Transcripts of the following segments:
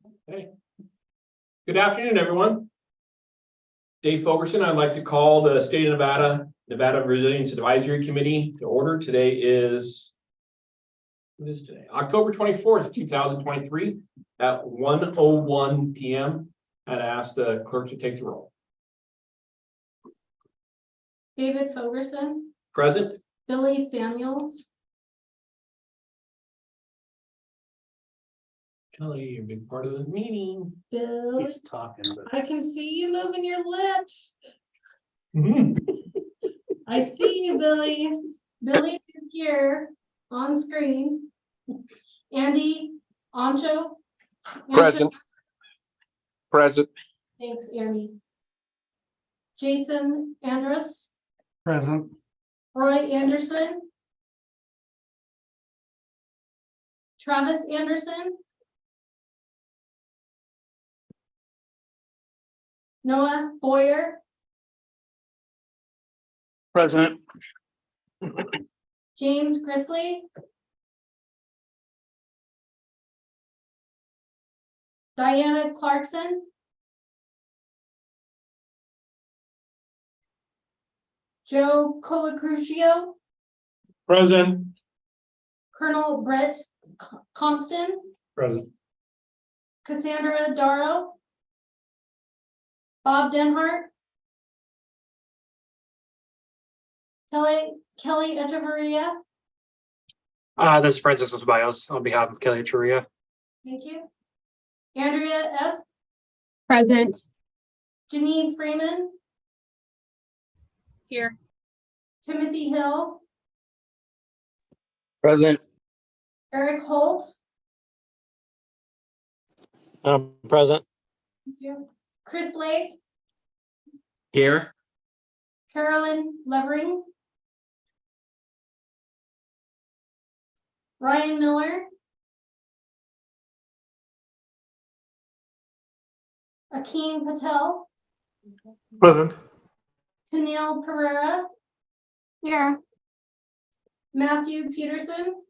Okay. Good afternoon, everyone. Dave Fogerson. I'd like to call the State of Nevada Resilience Advisory Committee to order. Today is, what is today? October 24th, 2023 at 1:01 p.m. I'd ask the clerk to take the roll. David Fogerson. Present. Billy Samuels. Kelly, you're a big part of the meeting. Bill, He's talking, but I can see you moving your lips. Mhm. I see you, Billy. Billy is here on screen. Andy Ancho. Present. Present. Thanks, Andy. Jason Andrus. present. Roy Anderson. Travis Anderson. Noah Boyer. Present. James Grizzly. Diana Clarkson. Joe Colacruccio. Present. Colonel Brett Compton. Present. Cassandra Darrow. Bob Denhart. Kelly Echeverria. This is Francis Bios on behalf of Kelly Churia. Thank you. Andrea S. Present. Janine Freeman. Here. Timothy Hill. Present. Eric Holt. Present. Thank you. Chris Blake. Here. Carolyn Levering. Ryan Miller. Akeem Patel. Present. Tennille Pereira. Here. Matthew Peterson.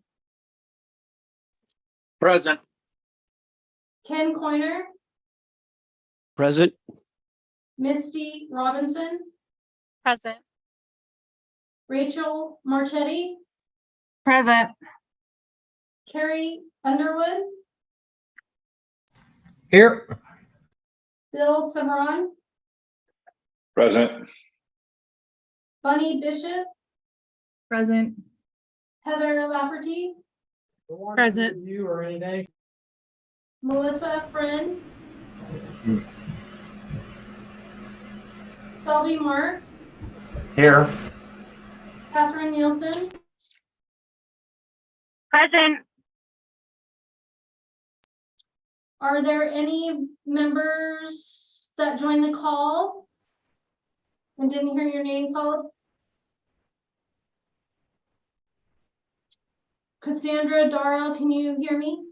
Present. Ken Coiner. Present. Misty Robinson. Present. Rachel Marchetti. Present. Carrie Underwood. Here. Bill Cimarron. Present. Bunny Bishop. Present. Heather Lafferty. Present. You or anything? Melissa Friend. Selby Marks. Here. Catherine Nielsen. Present. Are there any members that joined the call and didn't hear your name called? Cassandra Darrow, can you hear me?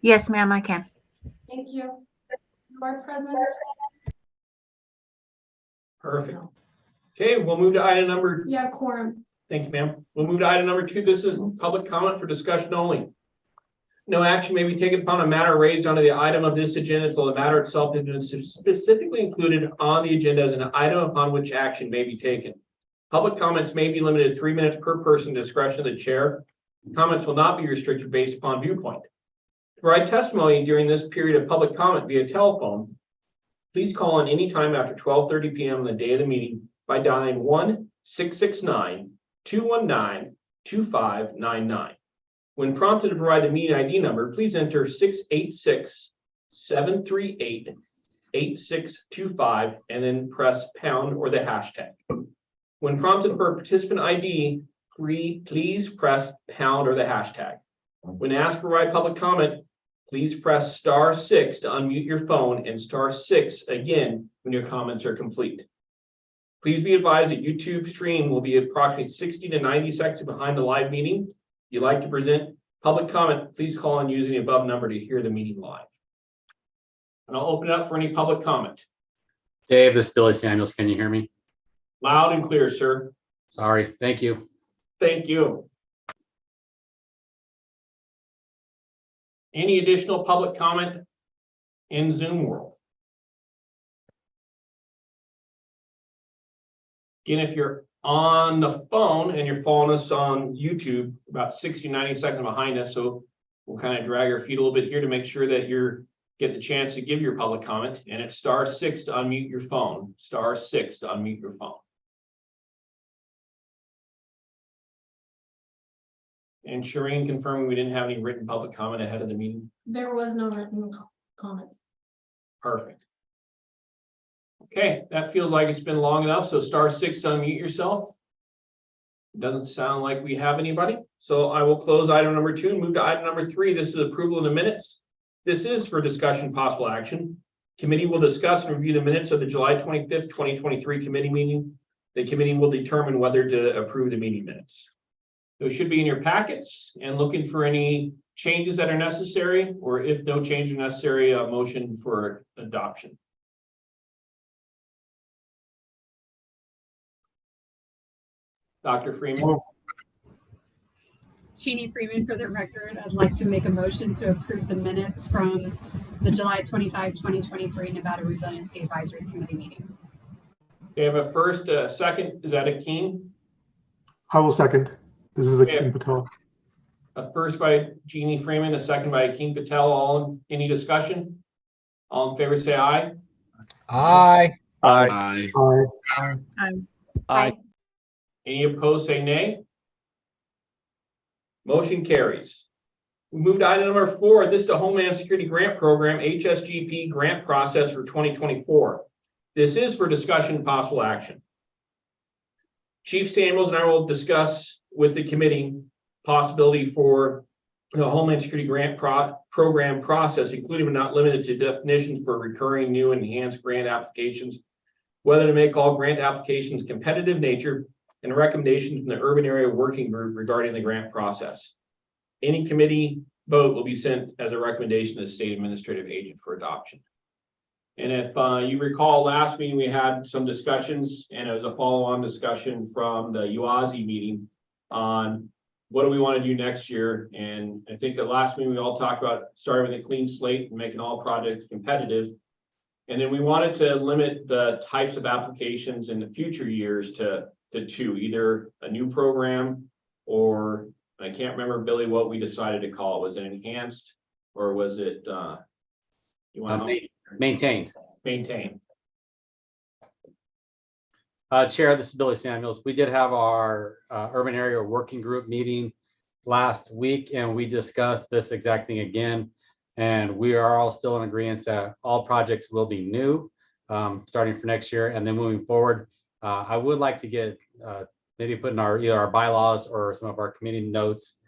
Yes, ma'am, I can. Thank you. You are present. Perfect. Okay, we'll move to item number. Yeah, quorum. Thank you, ma'am. We'll move to item number 2. This is public comment for discussion only. No action may be taken upon a matter raised under the item of this agenda until the matter itself has been specifically included on the agenda as an item upon which action may be taken. Public comments may be limited to 3 minutes per person, discretion of the chair. Comments will not be restricted based upon viewpoint. To provide testimony during this period of public comment via telephone, please call in any time after 12:30 p.m. on the day of the meeting by dialing 1-669-219-2599. When prompted to provide the meeting ID number, please enter 686-738-8625 and then press pound or the hashtag. When prompted for a participant ID, please press pound or the hashtag. When asked to provide public comment, please press *6 to unmute your phone and *6 again when your comments are complete. Please be advised that YouTube stream will be approximately 60 to 90 seconds behind the live meeting. If you'd like to present public comment, please call in using the above number to hear the meeting live. And I'll open it up for any public comment. Dave, this is Billy Samuels. Can you hear me? Loud and clear, sir. Sorry. Thank you. Thank you. Any additional public comment in Zoom world? Again, if you're on the phone and you're following us on YouTube, about 60, 90 seconds behind us. So we'll kind of drag our feet a little bit here to make sure that you're getting the chance to give your public comment. And it's *6 to unmute your phone, *6 to unmute your phone. And Shireen confirming we didn't have any written public comment ahead of the meeting. There was no written comment. Perfect. Okay, that feels like it's been long enough. So *6 to unmute yourself. Doesn't sound like we have anybody. So I will close item number 2 and move to item number 3. This is approval of the minutes. This is for discussion, possible action. Committee will discuss and review the minutes of the July 25th, 2023 committee meeting. The committee will determine whether to approve the meeting minutes. Those should be in your packets, and looking for any changes that are necessary, or if no change is necessary, a motion for adoption. Dr. Freeman. Jeannie Freeman, for the record, I'd like to make a motion to approve the minutes from the July 25, 2023 Nevada Resiliency Advisory Committee meeting. We have a first, second. Is that Akeem? I will second. This is Akeem Patel. A first by Jeannie Freeman, a second by Akeem Patel. All in any discussion? All in favor, say aye. Aye. Aye. Aye. Aye. Any opposed, say nay. Motion carries. We move to item number 4. This is the Homeland Security Grant Program, HSGP grant process for 2024. This is for discussion and possible action. Chief Samuels and I will discuss with the committee possibility for the Homeland Security Grant Program process, including but not limited to definitions for recurring, new, and enhanced grant applications, whether to make all grant applications competitive nature, and a recommendation from the Urban Area Working Group regarding the grant process. Any committee vote will be sent as a recommendation to the state administrative agent for adoption. And if you recall, last meeting we had some discussions, and it was a follow-on discussion from the UASI meeting on what do we want to do next year. And I think that last meeting we all talked about starting with a clean slate and making all projects competitive. And then we wanted to limit the types of applications in the future years to 2, either a new program or, I can't remember, Billy, what we decided to call it. Was it enhanced or was it you want to Maintained. maintain? Chair, this is Billy Samuels. We did have our urban area working group meeting last week, and we discussed this exact thing again. And we are all still in agreement that all projects will be new starting for next year. And then moving forward, I would like to get maybe put in either our bylaws or some of our committee notes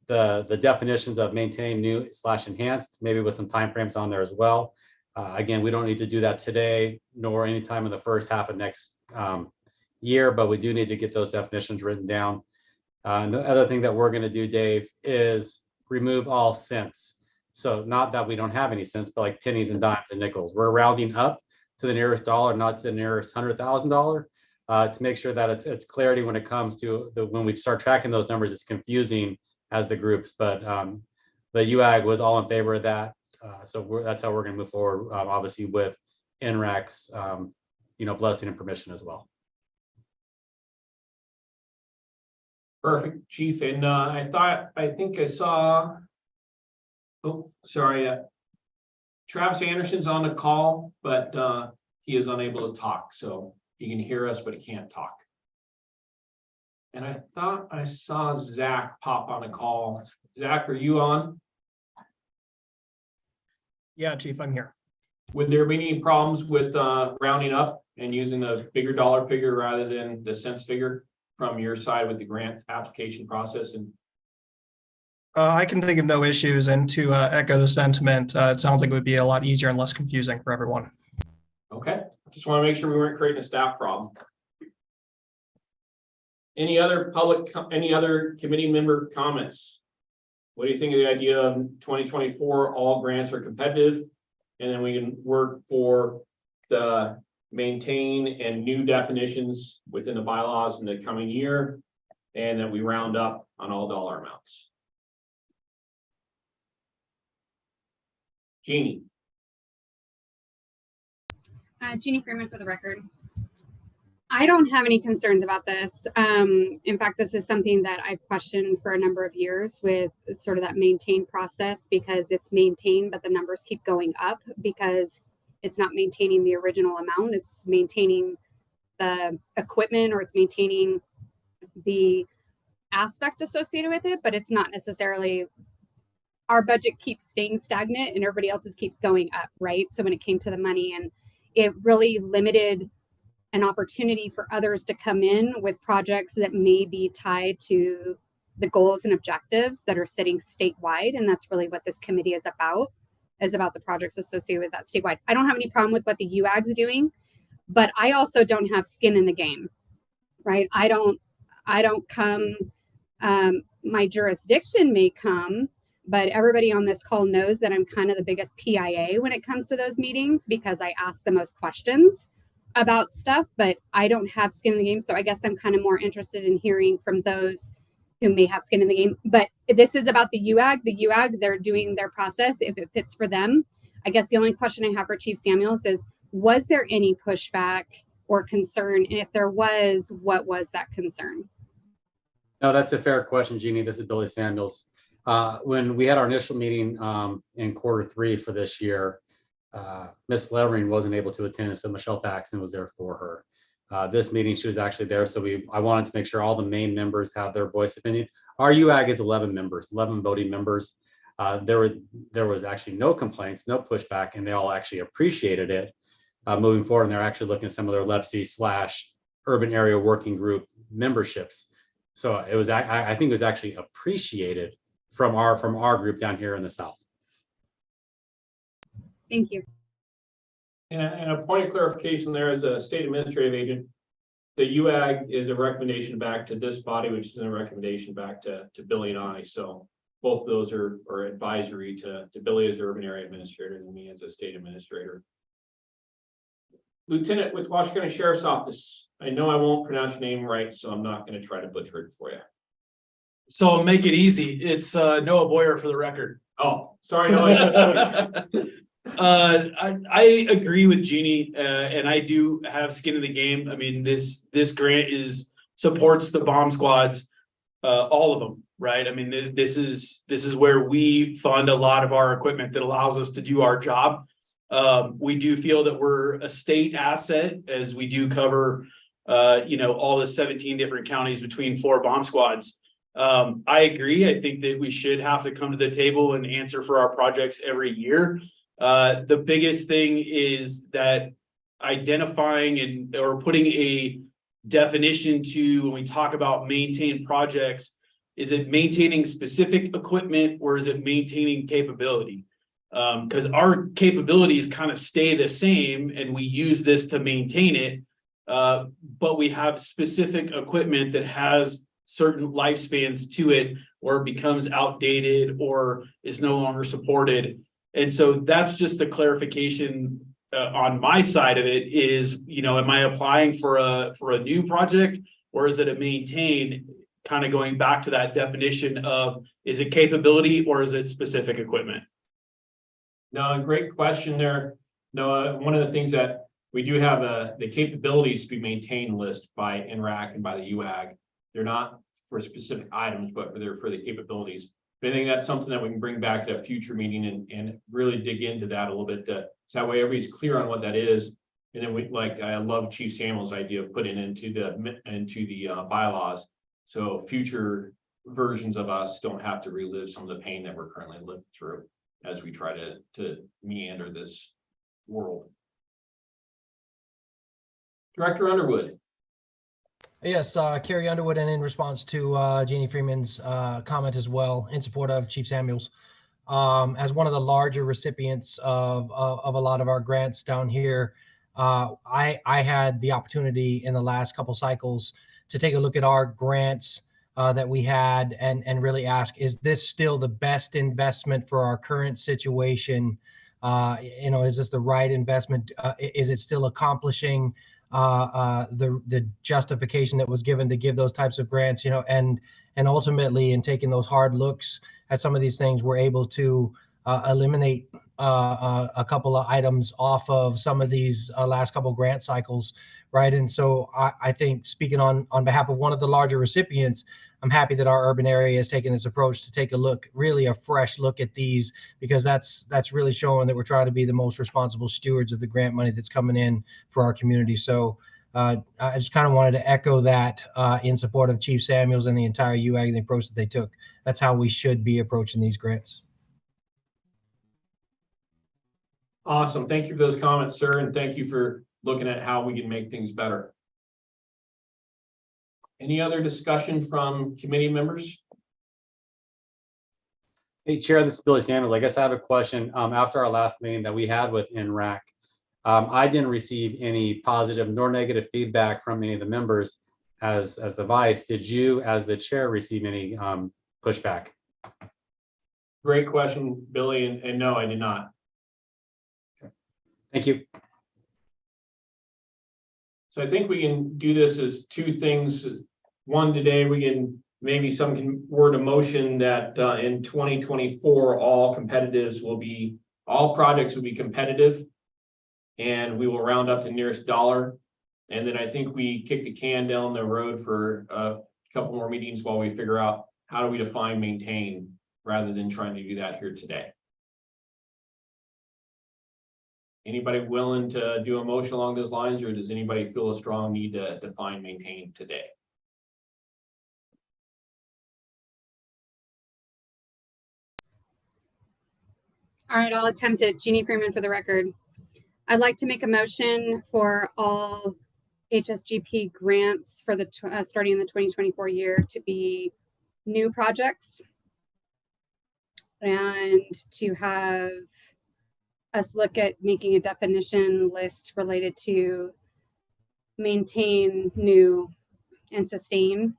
the definitions of maintain, new / enhanced, maybe with some timeframes on there as well. Again, we don't need to do that today nor anytime in the first half of next year, but we do need to get those definitions written down. And the other thing that we're going to do, Dave, is remove all cents. So not that we don't have any cents, but like pennies and dimes and nickels. We're rounding up to the nearest dollar, not to the nearest $100,000, to make sure that it's clarity when it comes to when we start tracking those numbers. It's confusing as the groups, but the UAG was all in favor of that. So that's how we're going to move forward, obviously with NRAC's, blessing and permission as well. Perfect, Chief. And I think I saw, oh, sorry, Travis Anderson's on the call, but he is unable to talk. So he can hear us, but he can't talk. And I thought I saw Zach pop on the call. Zach, are you on? Yeah, Chief, I'm here. Would there be any problems with rounding up and using the bigger dollar figure rather than the cents figure from your side with the grant application process? And I can think of no issues, and to echo the sentiment, it sounds like it would be a lot easier and less confusing for everyone. okay, just want to make sure we weren't creating a staff problem. Any other committee member comments? What do you think of the idea of 2024, all grants are competitive, and then we can work for the maintain and new definitions within the bylaws in the coming year, and that we round up on all dollar amounts? Jeannie. Jeannie Freeman for the record. I don't have any concerns about this. In fact, this is something that I've questioned for a number of years with sort of that maintain process, because it's maintained, but the numbers keep going up because it's not maintaining the original amount. It's maintaining the equipment, or it's maintaining the aspect associated with it, but it's not necessarily, our budget keeps staying stagnant and everybody else's keeps going up, right? So when it came to the money, and it really limited an opportunity for others to come in with projects that may be tied to the goals and objectives that are sitting statewide. And that's really what this committee is about the projects associated with that statewide. I don't have any problem with what the UAG's doing, but I also don't have skin in the game, right? I don't come, my jurisdiction may come, but everybody on this call knows that I'm kind of the biggest PIA when it comes to those meetings, because I ask the most questions about stuff, but I don't have skin in the game. So I guess I'm kind of more interested in hearing from those who may have skin in the game. But this is about the UAG. The UAG, they're doing their process if it fits for them. I guess the only question I have for Chief Samuels is, was there any pushback or concern? And if there was, what was that concern? No, that's a fair question, Jeannie. This is Billy Samuels. When we had our initial meeting in Q3 for this year, Ms. Levering wasn't able to attend, so Michelle Faxon was there for her. This meeting, she was actually there, so I wanted to make sure all the main members have their voice opinion. Our UAG is 11 members, 11 voting members. There was actually no complaints, no pushback, and they all actually appreciated it moving forward. And they're actually looking at some of their LEPC/urban area working group memberships. So it was, I think it was actually appreciated from our group down here in the South. Thank you. And a point of clarification there, as a state administrative agent, the UAG is a recommendation back to this body, which is a recommendation back to Billy and I. So both of those are advisory to Billy as urban area administrator and me as a state administrator. Lieutenant with Washington County Sheriff's Office. I know I won't pronounce your name right, so I'm not going to try to butcher it for you. So I'll make it easy. It's Noah Boyer for the record. Oh, sorry, Noah. I agree with Jeannie, and I do have skin in the game. I mean, this grant supports the bomb squads, all of them, right? I mean, this is where we fund a lot of our equipment that allows us to do our job. We do feel that we're a state asset, as we do cover, all the 17 different counties between 4 bomb squads. I agree. I think that we should have to come to the table and answer for our projects every year. The biggest thing is that identifying or putting a definition to, when we talk about maintain projects, is it maintaining specific equipment or is it maintaining capability? Because our capabilities kind of stay the same and we use this to maintain it, but we have specific equipment that has certain lifespans to it, or becomes outdated or is no longer supported. And so that's just a clarification on my side of it is, am I applying for a new project, or is it a maintain, kind of going back to that definition of, is it capability or is it specific equipment? No, great question there. No, one of the things that we do have the capabilities to be maintained list by NRAC and by the UAG. They're not for specific items, but they're for the capabilities. But I think that's something that we can bring back to a future meeting and really dig into that a little bit. So that way everybody's clear on what that is. And then I love Chief Samuel's idea of putting into the bylaws. So future versions of us don't have to relive some of the pain that we're currently living through as we try to meander this world. Director Underwood. Yes, Carrie Underwood, and in response to Jeannie Freeman's comment as well, in support of Chief Samuels, as one of the larger recipients of a lot of our grants down here, I had the opportunity in the last couple cycles to take a look at our grants that we had and really ask, is this still the best investment for our current situation? Is this the right investment? Is it still accomplishing the justification that was given to give those types of grants, and ultimately in taking those hard looks at some of these things, we're able to eliminate a couple of items off of some of these last couple grant cycles, right? And so I think speaking on behalf of one of the larger recipients, I'm happy that our urban area has taken this approach to take a look, really a fresh look at these, because that's really showing that we're trying to be the most responsible stewards of the grant money that's coming in for our community. So I just kind of wanted to echo that in support of Chief Samuels and the entire UAG and the approach that they took. That's how we should be approaching these grants. Awesome. Thank you for those comments, sir, and thank you for looking at how we can make things better. Any other discussion from committee members? Hey, Chair, this is Billy Samuels. I guess I have a question. After our last meeting that we had with NRAC, I didn't receive any positive nor negative feedback from any of the members as the vice. Did you, as the chair, receive any pushback? Great question, Billy, and no, I did not. Thank you. So I think we can do this as two things. One, today we can maybe some can word a motion that in 2024, all projects will be competitive, and we will round up the nearest dollar. And then I think we kick the can down the road for a couple more meetings while we figure out how do we define maintain rather than trying to do that here today. Anybody willing to do a motion along those lines, or does anybody feel a strong need to define maintain today? All right, I'll attempt it. Jeannie Freeman for the record. I'd like to make a motion for all HSGP grants for the starting in the 2024 year to be new projects, and to have us look at making a definition list related to maintain, new, and sustain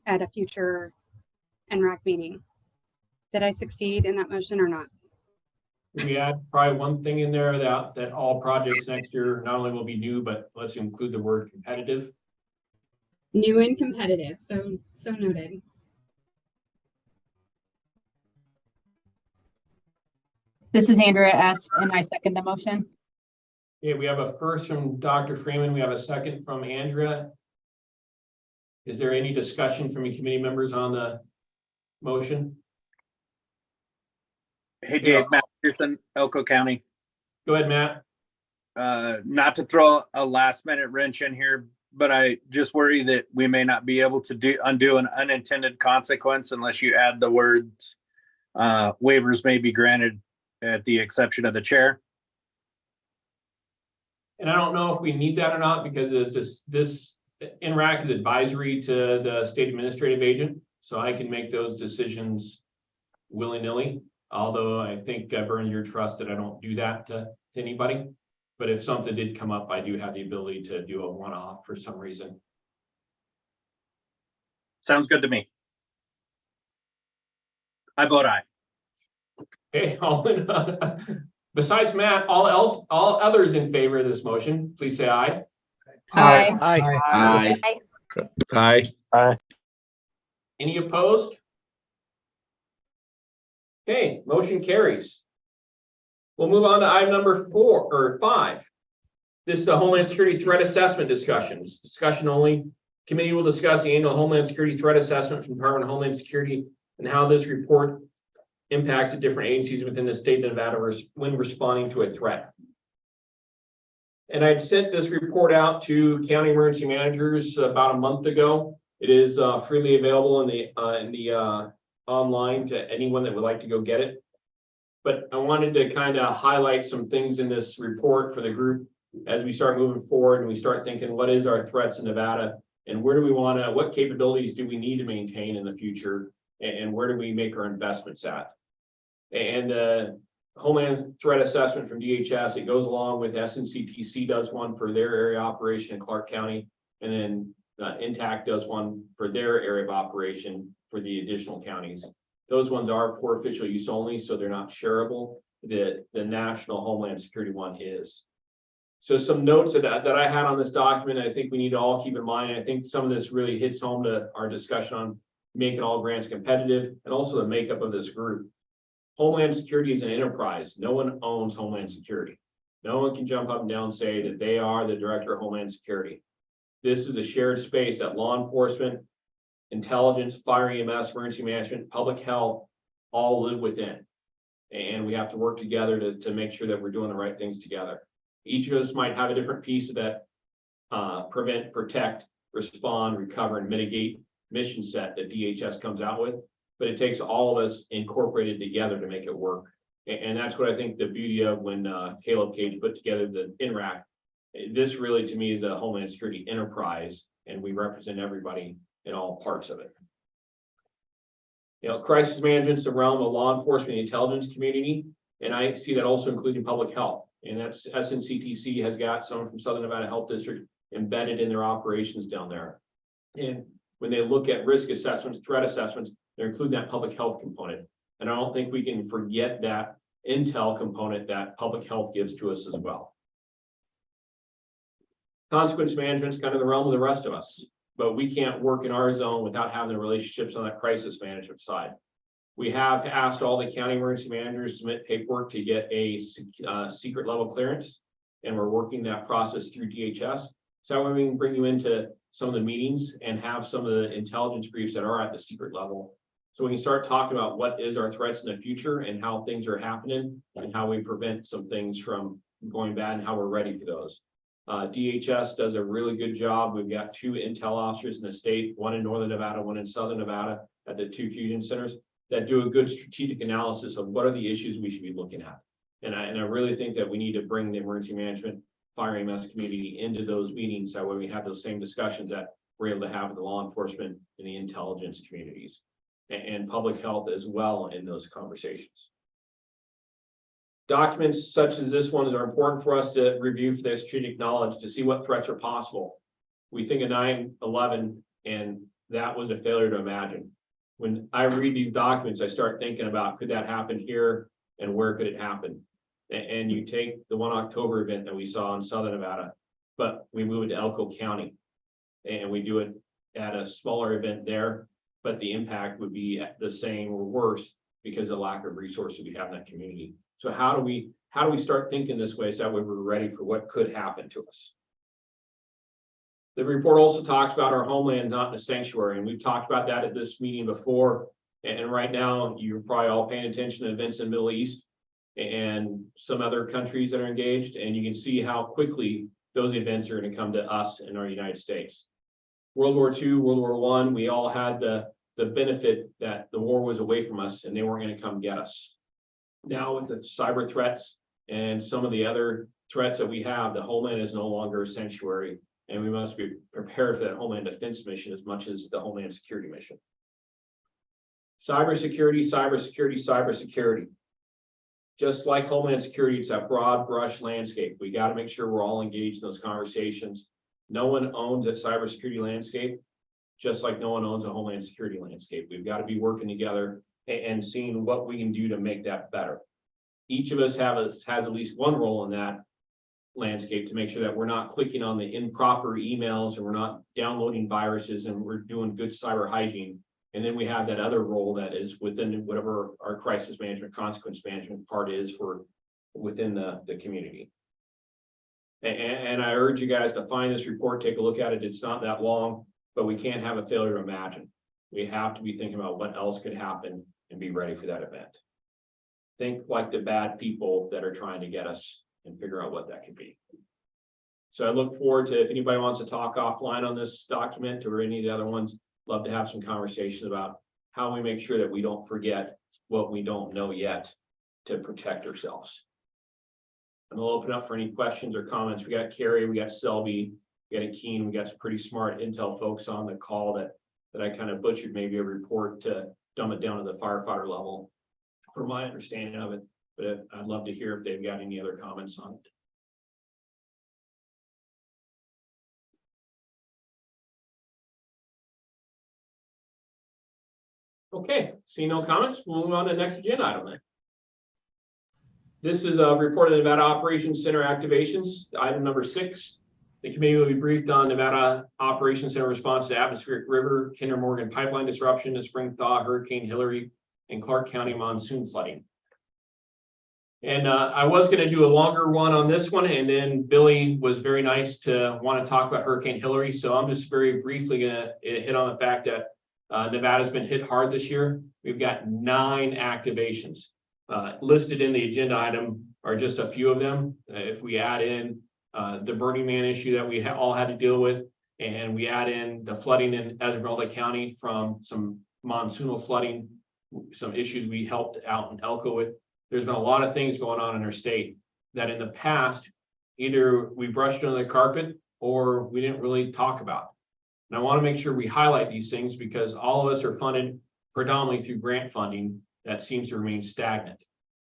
at a future NRAC meeting. Did I succeed in that motion or not? We add probably one thing in there that all projects next year not only will be new, but let's include the word competitive. New and competitive, so noted. This is Andrea S., and I second the motion. Okay, we have a first from Dr. Freeman. We have a second from Andrea. Is there any discussion from the committee members on the motion? Hey, Dave, Matt Pearson, Elko County. Go ahead, Matt. Not to throw a last minute wrench in here, but I just worry that we may not be able to undo an unintended consequence unless you add the words waivers may be granted at the exception of the chair. And I don't know if we need that or not, because it's this NRAC is advisory to the state administrative agent, so I can make those decisions willy-nilly. Although I think I've earned your trust that I don't do that to anybody. But if something did come up, I do have the ability to do a one-off for some reason. Sounds good to me. I vote aye. Okay, besides Matt, all others in favor of this motion, please say aye. Aye. Aye. Aye. Aye. Any opposed? Okay, motion carries. We'll move on to item number 5. This is the Homeland Security Threat Assessment discussions. Discussion only. Committee will discuss the annual Homeland Security Threat Assessment from Department of Homeland Security and how this report impacts the different agencies within the state of Nevada when responding to a threat. And I'd sent this report out to county emergency managers about a month ago. It is freely available in the online to anyone that would like to go get it. But I wanted to kind of highlight some things in this report for the group as we start moving forward and we start thinking, what is our threats in Nevada and where do we want to, what capabilities do we need to maintain in the future, and where do we make our investments at? And Homeland Threat Assessment from DHS, it goes along with SNCTC does one for their area operation in Clark County, and then INTAC does one for their area of operation for the additional counties. Those ones are for official use only, so they're not shareable. The National Homeland Security one is. So some notes that I had on this document, I think we need to all keep in mind. I think some of this really hits home to our discussion on making all grants competitive and also the makeup of this group. Homeland Security is an enterprise. No one owns Homeland Security. No one can jump up and down and say that they are the director of Homeland Security. This is a shared space that law enforcement, intelligence, fire EMS, emergency management, public health, all live within. And we have to work together to make sure that we're doing the right things together. Each of us might have a different piece of that prevent, protect, respond, recover, and mitigate mission set that DHS comes out with. But it takes all of us incorporated together to make it work. And that's what I think the beauty of when Caleb Cage put together the NRAC. This really, to me, is a Homeland Security enterprise, and we represent everybody in all parts of it. You know, crisis management is the realm of law enforcement and intelligence community, and I see that also including public health. And that's SNCTC has got someone from Southern Nevada Health District embedded in their operations down there. And when they look at risk assessments, threat assessments, they're including that public health component. And I don't think we can forget that intel component that public health gives to us as well. Consequence management is kind of the realm of the rest of us, but we can't work in our zone without having the relationships on that crisis management side. We have asked all the county emergency managers to submit paperwork to get a secret level clearance, and we're working that process through DHS. So we can bring you into some of the meetings and have some of the intelligence briefs that are at the secret level. So we can start talking about what is our threats in the future and how things are happening and how we prevent some things from going bad and how we're ready for those. DHS does a really good job. We've got 2 intel officers in the state, one in Northern Nevada, one in Southern Nevada at the 2 fusion centers that do a good strategic analysis of what are the issues we should be looking at. And I really think that we need to bring the emergency management, fire EMS community into those meetings so when we have those same discussions that we're able to have with the law enforcement and the intelligence communities and public health as well in those conversations. Documents such as this one are important for us to review for their strategic knowledge to see what threats are possible. We think of 9/11 and that was a failure to imagine. When I read these documents, I start thinking about could that happen here and where could it happen? And you take the 1 October event that we saw in Southern Nevada, but we move it to Elko County and we do it at a smaller event there, but the impact would be the same or worse because of the lack of resources we have in that community. So how do we start thinking this way so that way we're ready for what could happen to us? The report also talks about our homeland, not the sanctuary, and we've talked about that at this meeting before. And right now, you're probably all paying attention to events in the Middle East and some other countries that are engaged, and you can see how quickly those events are going to come to us in our United States. World War II, World War I, we all had the benefit that the war was away from us and they weren't going to come get us. Now with the cyber threats and some of the other threats that we have, the homeland is no longer a sanctuary, and we must be prepared for that homeland defense mission as much as the homeland security mission. Cybersecurity, cybersecurity, cybersecurity. Just like homeland security, it's that broad brush landscape. We got to make sure we're all engaged in those conversations. No one owns that cybersecurity landscape, just like no one owns a homeland security landscape. We've got to be working together and seeing what we can do to make that better. Each of us has at least one role in that landscape to make sure that we're not clicking on the improper emails and we're not downloading viruses and we're doing good cyber hygiene. And then we have that other role that is within whatever our crisis management, consequence management part is for within the community. And I urge you guys to find this report, take a look at it. It's not that long, but we can't have a failure to imagine. We have to be thinking about what else could happen and be ready for that event. Think like the bad people that are trying to get us and figure out what that could be. So I look forward to if anybody wants to talk offline on this document or any of the other ones, love to have some conversations about how we make sure that we don't forget what we don't know yet to protect ourselves. And we'll open up for any questions or comments. We got Carrie, we got Selby, we got Keen, we got some pretty smart intel folks on the call that I kind of butchered maybe a report to dumb it down to the firefighter level for my understanding of it. But I'd love to hear if they've got any other comments on it. Okay, see no comments, we'll move on to the next agenda item then. This is a report of Nevada Operations Center activations, item number 6. The committee will be briefed on Nevada Operations Center response to atmospheric river, Kinder Morgan pipeline disruption, the spring thaw, Hurricane Hillary, and Clark County monsoon flooding. And I was going to do a longer one on this one, and then Billy was very nice to want to talk about Hurricane Hillary. So I'm just very briefly going to hit on the fact that Nevada's been hit hard this year. We've got 9 activations. Listed in the agenda item are just a few of them. If we add in the Burning Man issue that we all had to deal with, and we add in the flooding in Esmeralda County from some monsoonal flooding, some issues we helped out in Elko with. There's been a lot of things going on in our state that in the past, either we brushed under the carpet or we didn't really talk about. And I want to make sure we highlight these things because all of us are funded predominantly through grant funding that seems to remain stagnant.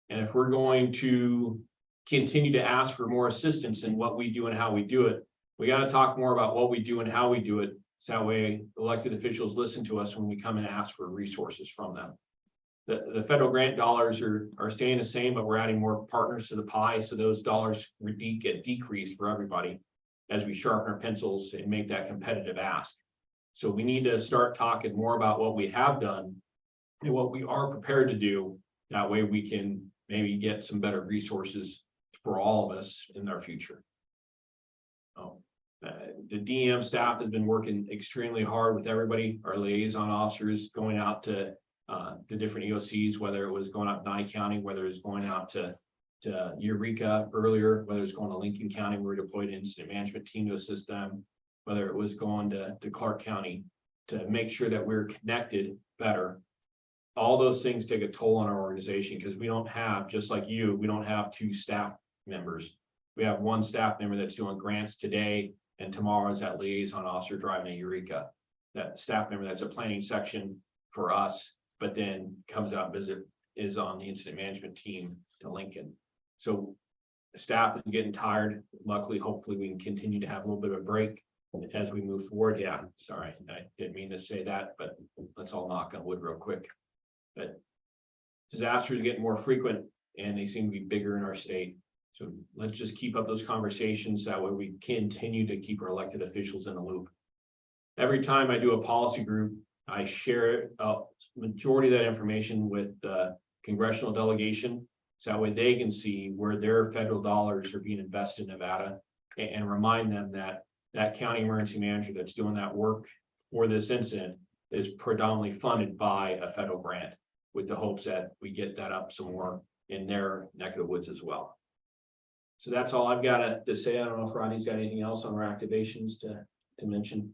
And if we're going to continue to ask for more assistance in what we do and how we do it, we got to talk more about what we do and how we do it. So that way elected officials listen to us when we come and ask for resources from them. The federal grant dollars are staying the same, but we're adding more partners to the pie. So those dollars get decreased for everybody as we sharpen our pencils and make that competitive ask. So we need to start talking more about what we have done and what we are prepared to do. That way we can maybe get some better resources for all of us in our future. The DM staff has been working extremely hard with everybody. Our liaison officers going out to the different EOCs, whether it was going out to Nye County, whether it was going out to Eureka earlier, whether it's going to Lincoln County, we were deployed an incident management team to assist them, whether it was going to Clark County to make sure that we're connected better. All those things take a toll on our organization because we don't have, just like you, we don't have 2 staff members. We have 1 staff member that's doing grants today, and tomorrow is that liaison officer driving to Eureka. That staff member that's a planning section for us, but then comes out and visit, is on the incident management team to Lincoln. So the staff is getting tired. Luckily, hopefully we can continue to have a little bit of a break as we move forward. Yeah, sorry, I didn't mean to say that, but let's all knock on wood real quick. But disasters are getting more frequent and they seem to be bigger in our state. So let's just keep up those conversations. That way we continue to keep our elected officials in the loop. Every time I do a policy group, I share a majority of that information with the congressional delegation. So that way they can see where their federal dollars are being invested in Nevada and remind them that that county emergency manager that's doing that work for this incident is predominantly funded by a federal grant, with the hopes that we get that up some more in their neck of the woods as well. So that's all I've got to say. I don't know if Rodney's got anything else on our activations to mention.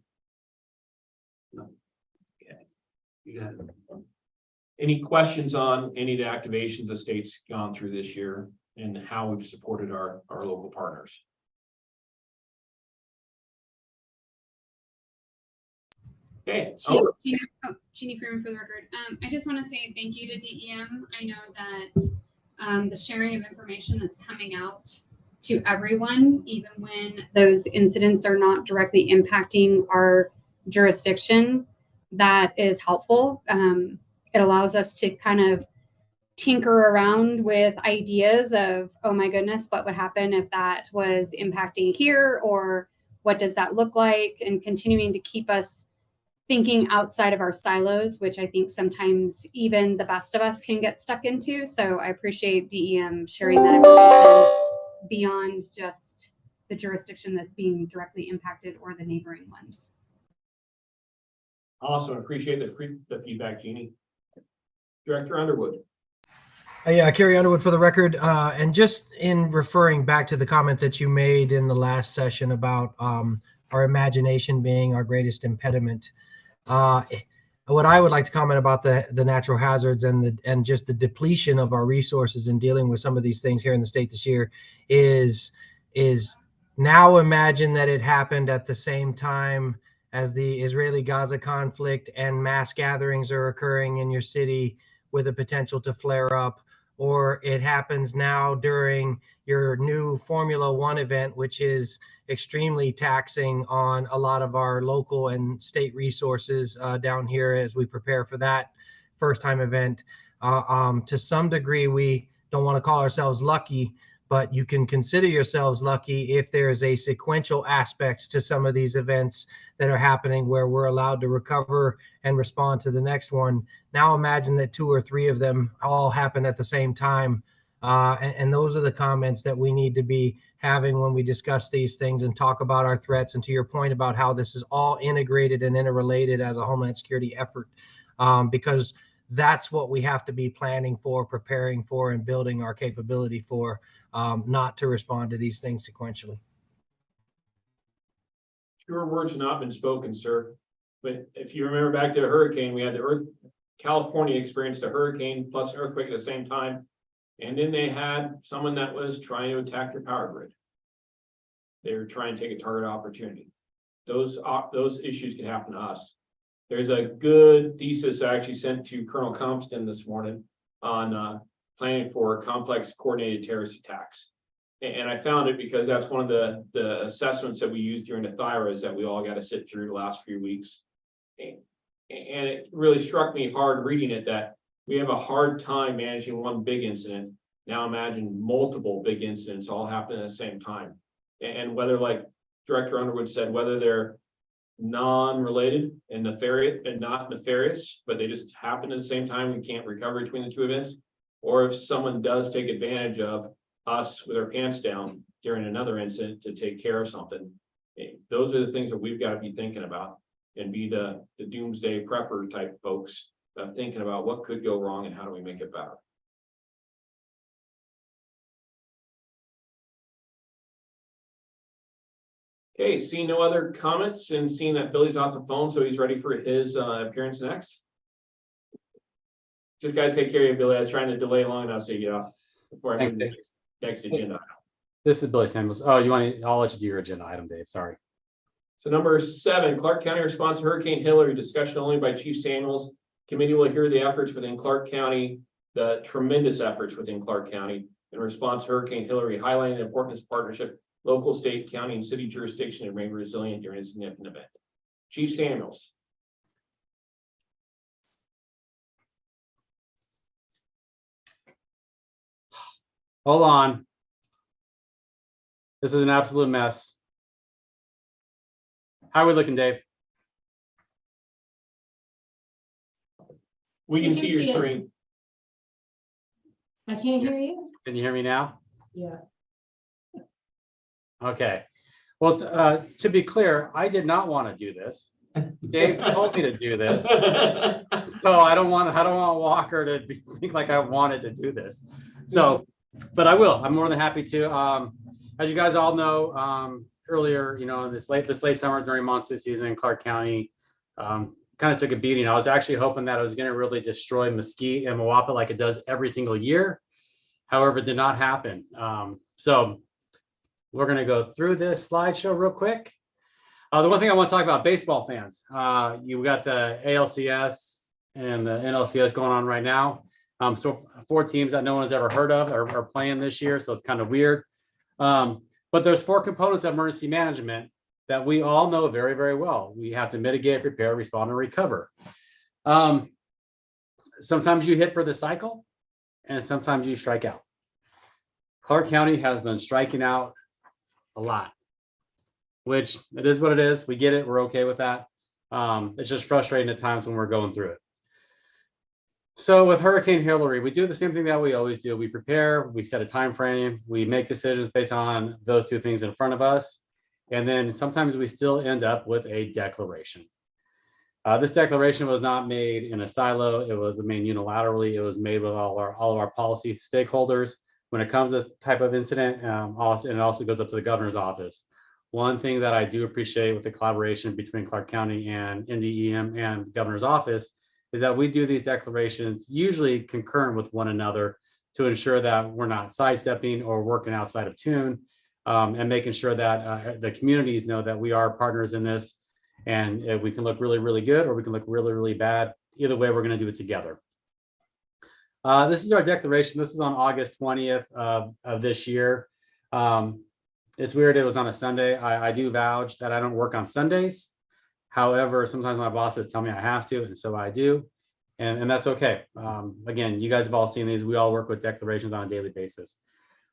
No. Okay. You got it. Any questions on any of the activations the state's gone through this year and how we've supported our local partners? Okay. Jeannie Freeman for the record. I just want to say thank you to DEM. I know that the sharing of information that's coming out to everyone, even when those incidents are not directly impacting our jurisdiction, that is helpful. It allows us to kind of tinker around with ideas of, oh my goodness, what would happen if that was impacting here, or what does that look like, and continuing to keep us thinking outside of our silos, which I think sometimes even the best of us can get stuck into. So I appreciate DEM sharing that information beyond just the jurisdiction that's being directly impacted or the neighboring ones. Awesome. Appreciate the feedback, Jeannie. Director Underwood. Yeah, Carrie Underwood for the record. And just in referring back to the comment that you made in the last session about our imagination being our greatest impediment. What I would like to comment about the natural hazards and just the depletion of our resources in dealing with some of these things here in the state this year is now imagine that it happened at the same time as the Israeli-Gaza conflict and mass gatherings are occurring in your city with a potential to flare up, or it happens now during your new Formula One event, which is extremely taxing on a lot of our local and state resources down here as we prepare for that first time event. To some degree, we don't want to call ourselves lucky, but you can consider yourselves lucky if there is a sequential aspect to some of these events that are happening where we're allowed to recover and respond to the next one. Now imagine that 2 or 3 of them all happen at the same time. And those are the comments that we need to be having when we discuss these things and talk about our threats. And to your point about how this is all integrated and interrelated as a Homeland Security effort, because that's what we have to be planning for, preparing for, and building our capability for, not to respond to these things sequentially. Sure, words have not been spoken, sir. But if you remember back to the hurricane, we had California experienced a hurricane plus an earthquake at the same time. And then they had someone that was trying to attack their power grid. They were trying to take a target opportunity. Those issues can happen to us. There's a good thesis I actually sent to Colonel Compton this morning on planning for complex coordinated terrorist attacks. And I found it because that's one of the assessments that we used during the THIRAs that we all got to sit through the last few weeks. And it really struck me hard reading it that we have a hard time managing one big incident. Now imagine multiple big incidents all happening at the same time. And whether, like Director Underwood said, whether they're non-related and nefarious and not nefarious, but they just happen at the same time, we can't recover between the two events. Or if someone does take advantage of us with our pants down during another incident to take care of something, those are the things that we've got to be thinking about and be the doomsday prepper type folks thinking about what could go wrong and how do we make it better. Okay, seeing no other comments and seeing that Billy's off the phone, so he's ready for his appearance next. Just got to take care of you, Billy. I was trying to delay long enough so you get off before I move to the next agenda item. This is Billy Samuels. Oh, you want to? I'll let you do your agenda item, Dave. Sorry. So number 7, Clark County response to Hurricane Hillary, discussion only by Chief Samuels. Committee will hear the efforts within Clark County, the tremendous efforts within Clark County in response to Hurricane Hillary, highlighting the importance of partnership, local, state, county, and city jurisdiction and remain resilient during a significant event. Chief Samuels. Hold on. This is an absolute mess. How are we looking, Dave? We can see your screen. I can't hear you. Can you hear me now? Yeah. Okay. Well, to be clear, I did not want to do this. Dave told me to do this. So I don't want Walker to think like I wanted to do this. So, but I will. I'm more than happy to. As you guys all know, earlier, this late summer during monsoon season, Clark County kind of took a beating. I was actually hoping that it was going to really destroy Mesquite and Moapa like it does every single year. However, it did not happen. So we're going to go through this slideshow real quick. The one thing I want to talk about, baseball fans. You got the ALCS and the NLCS going on right now. So 4 teams that no one has ever heard of are playing this year, so it's kind of weird. But there's 4 components of emergency management that we all know very, very well. We have to mitigate, prepare, respond, and recover. Sometimes you hit for the cycle, and sometimes you strike out. Clark County has been striking out a lot, which it is what it is. We get it. We're okay with that. It's just frustrating at times when we're going through it. So with Hurricane Hillary, we do the same thing that we always do. We prepare, we set a time frame, we make decisions based on those 2 things in front of us. And then sometimes we still end up with a declaration. This declaration was not made in a silo. It was made unilaterally. It was made with all of our policy stakeholders. When it comes to this type of incident, and it also goes up to the governor's office. One thing that I do appreciate with the collaboration between Clark County and NDEM and the governor's office is that we do these declarations usually concurrent with one another to ensure that we're not sidestepping or working outside of tune, and making sure that the communities know that we are partners in this, and we can look really, really good or we can look really, really bad. Either way, we're going to do it together. This is our declaration. This is on August 20th of this year. It's weird. It was on a Sunday. I do vouch that I don't work on Sundays. However, sometimes my bosses tell me I have to, and so I do. And that's okay. Again, you guys have all seen these. We all work with declarations on a daily basis.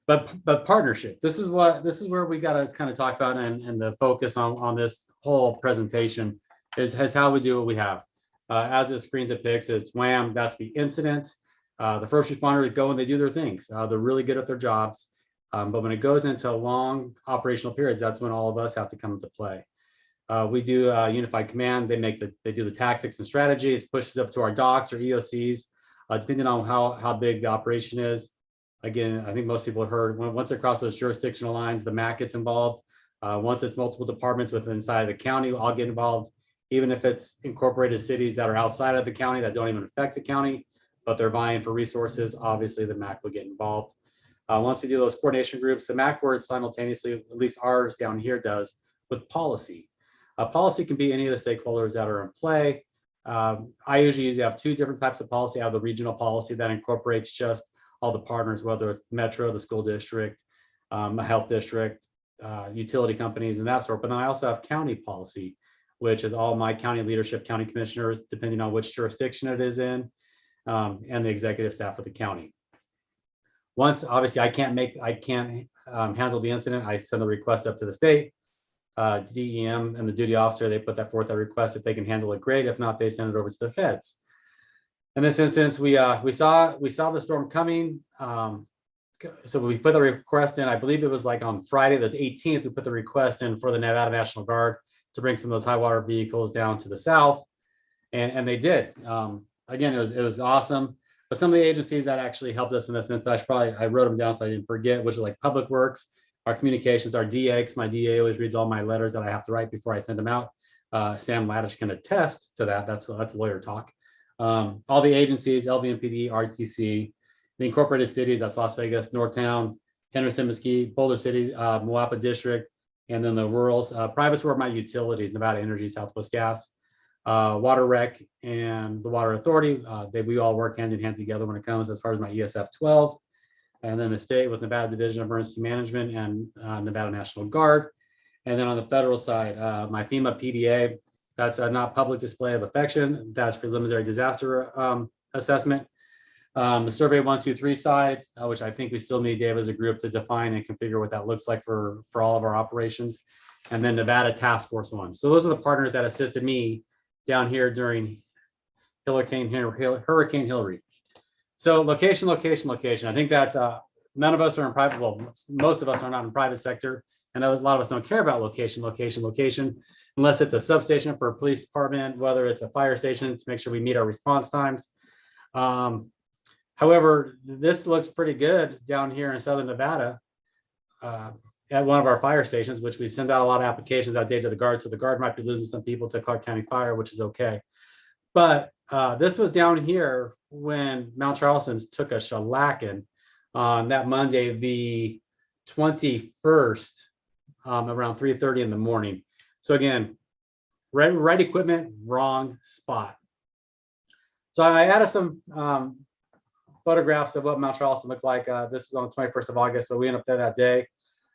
But partnership, this is where we got to kind of talk about, and the focus on this whole presentation is how we do what we have. As the screen depicts, it's WHAM, that's the incident. The first responders go and they do their things. They're really good at their jobs. But when it goes into long operational periods, that's when all of us have to come into play. We do unified command. They do the tactics and strategies, pushes up to our docs or EOCs, depending on how big the operation is. Again, I think most people have heard once across those jurisdictional lines, the MAC gets involved. Once it's multiple departments within inside of the county, I'll get involved, even if it's incorporated cities that are outside of the county that don't even affect the county, but they're vying for resources. Obviously, the MAC will get involved. Once we do those coordination groups, the MAC works simultaneously, at least ours down here does, with policy. Policy can be any of the stakeholders that are in play. I usually have two different types of policy. I have the regional policy that incorporates just all the partners, whether it's Metro, the school district, a health district, utility companies, and that sort. But then I also have county policy, which is all my county leadership, county commissioners, depending on which jurisdiction it is in, and the executive staff of the county. Once, obviously, I can't handle the incident, I send the request up to the state. DEM and the duty officer, they put that forth, that request. If they can handle it, great. If not, they send it over to the feds. In this instance, we saw the storm coming. So we put the request in, I believe it was like on Friday, the 18th, we put the request in for the Nevada National Guard to bring some of those high water vehicles down to the south. And they did. Again, it was awesome. But some of the agencies that actually helped us in this instance, I wrote them down so I didn't forget, which are like Public Works, our communications, our DA, because my DA always reads all my letters that I have to write before I send them out. Sam Laddish can attest to that. That's lawyer talk. All the agencies, LVMPD, RTC, the incorporated cities, that's Las Vegas, Northtown, Henderson, Mesquite, Boulder City, Moapa District, and then the rurals. Privates were my utilities, Nevada Energy, Southwest Gas, Water Rec, and the Water Authority. We all work hand in hand together when it comes as far as my ESF 12. And then the state with Nevada Division of Emergency Management and Nevada National Guard. And then on the federal side, my FEMA PDA, that's a not public display of affection. That's preliminary disaster assessment. The survey 1, 2, 3 side, which I think we still need, Dave, as a group to define and configure what that looks like for all of our operations. And then Nevada Task Force 1. So those are the partners that assisted me down here during Hurricane Hillary. So location. I think that's none of us are in private. Well, most of us are not in private sector, and a lot of us don't care about location, unless it's a substation for a police department, whether it's a fire station to make sure we meet our response times. However, this looks pretty good down here in Southern Nevada at one of our fire stations, which we send out a lot of applications that day to the Guard. So the Guard might be losing some people to Clark County Fire, which is okay. But this was down here when Mount Charleston's took a shellacking on that Monday, the 21st, around 3:30 in the morning. So again, right equipment, wrong spot. So I added some photographs of what Mount Charleston looked like. This is on the 21st of August, so we ended up there that day.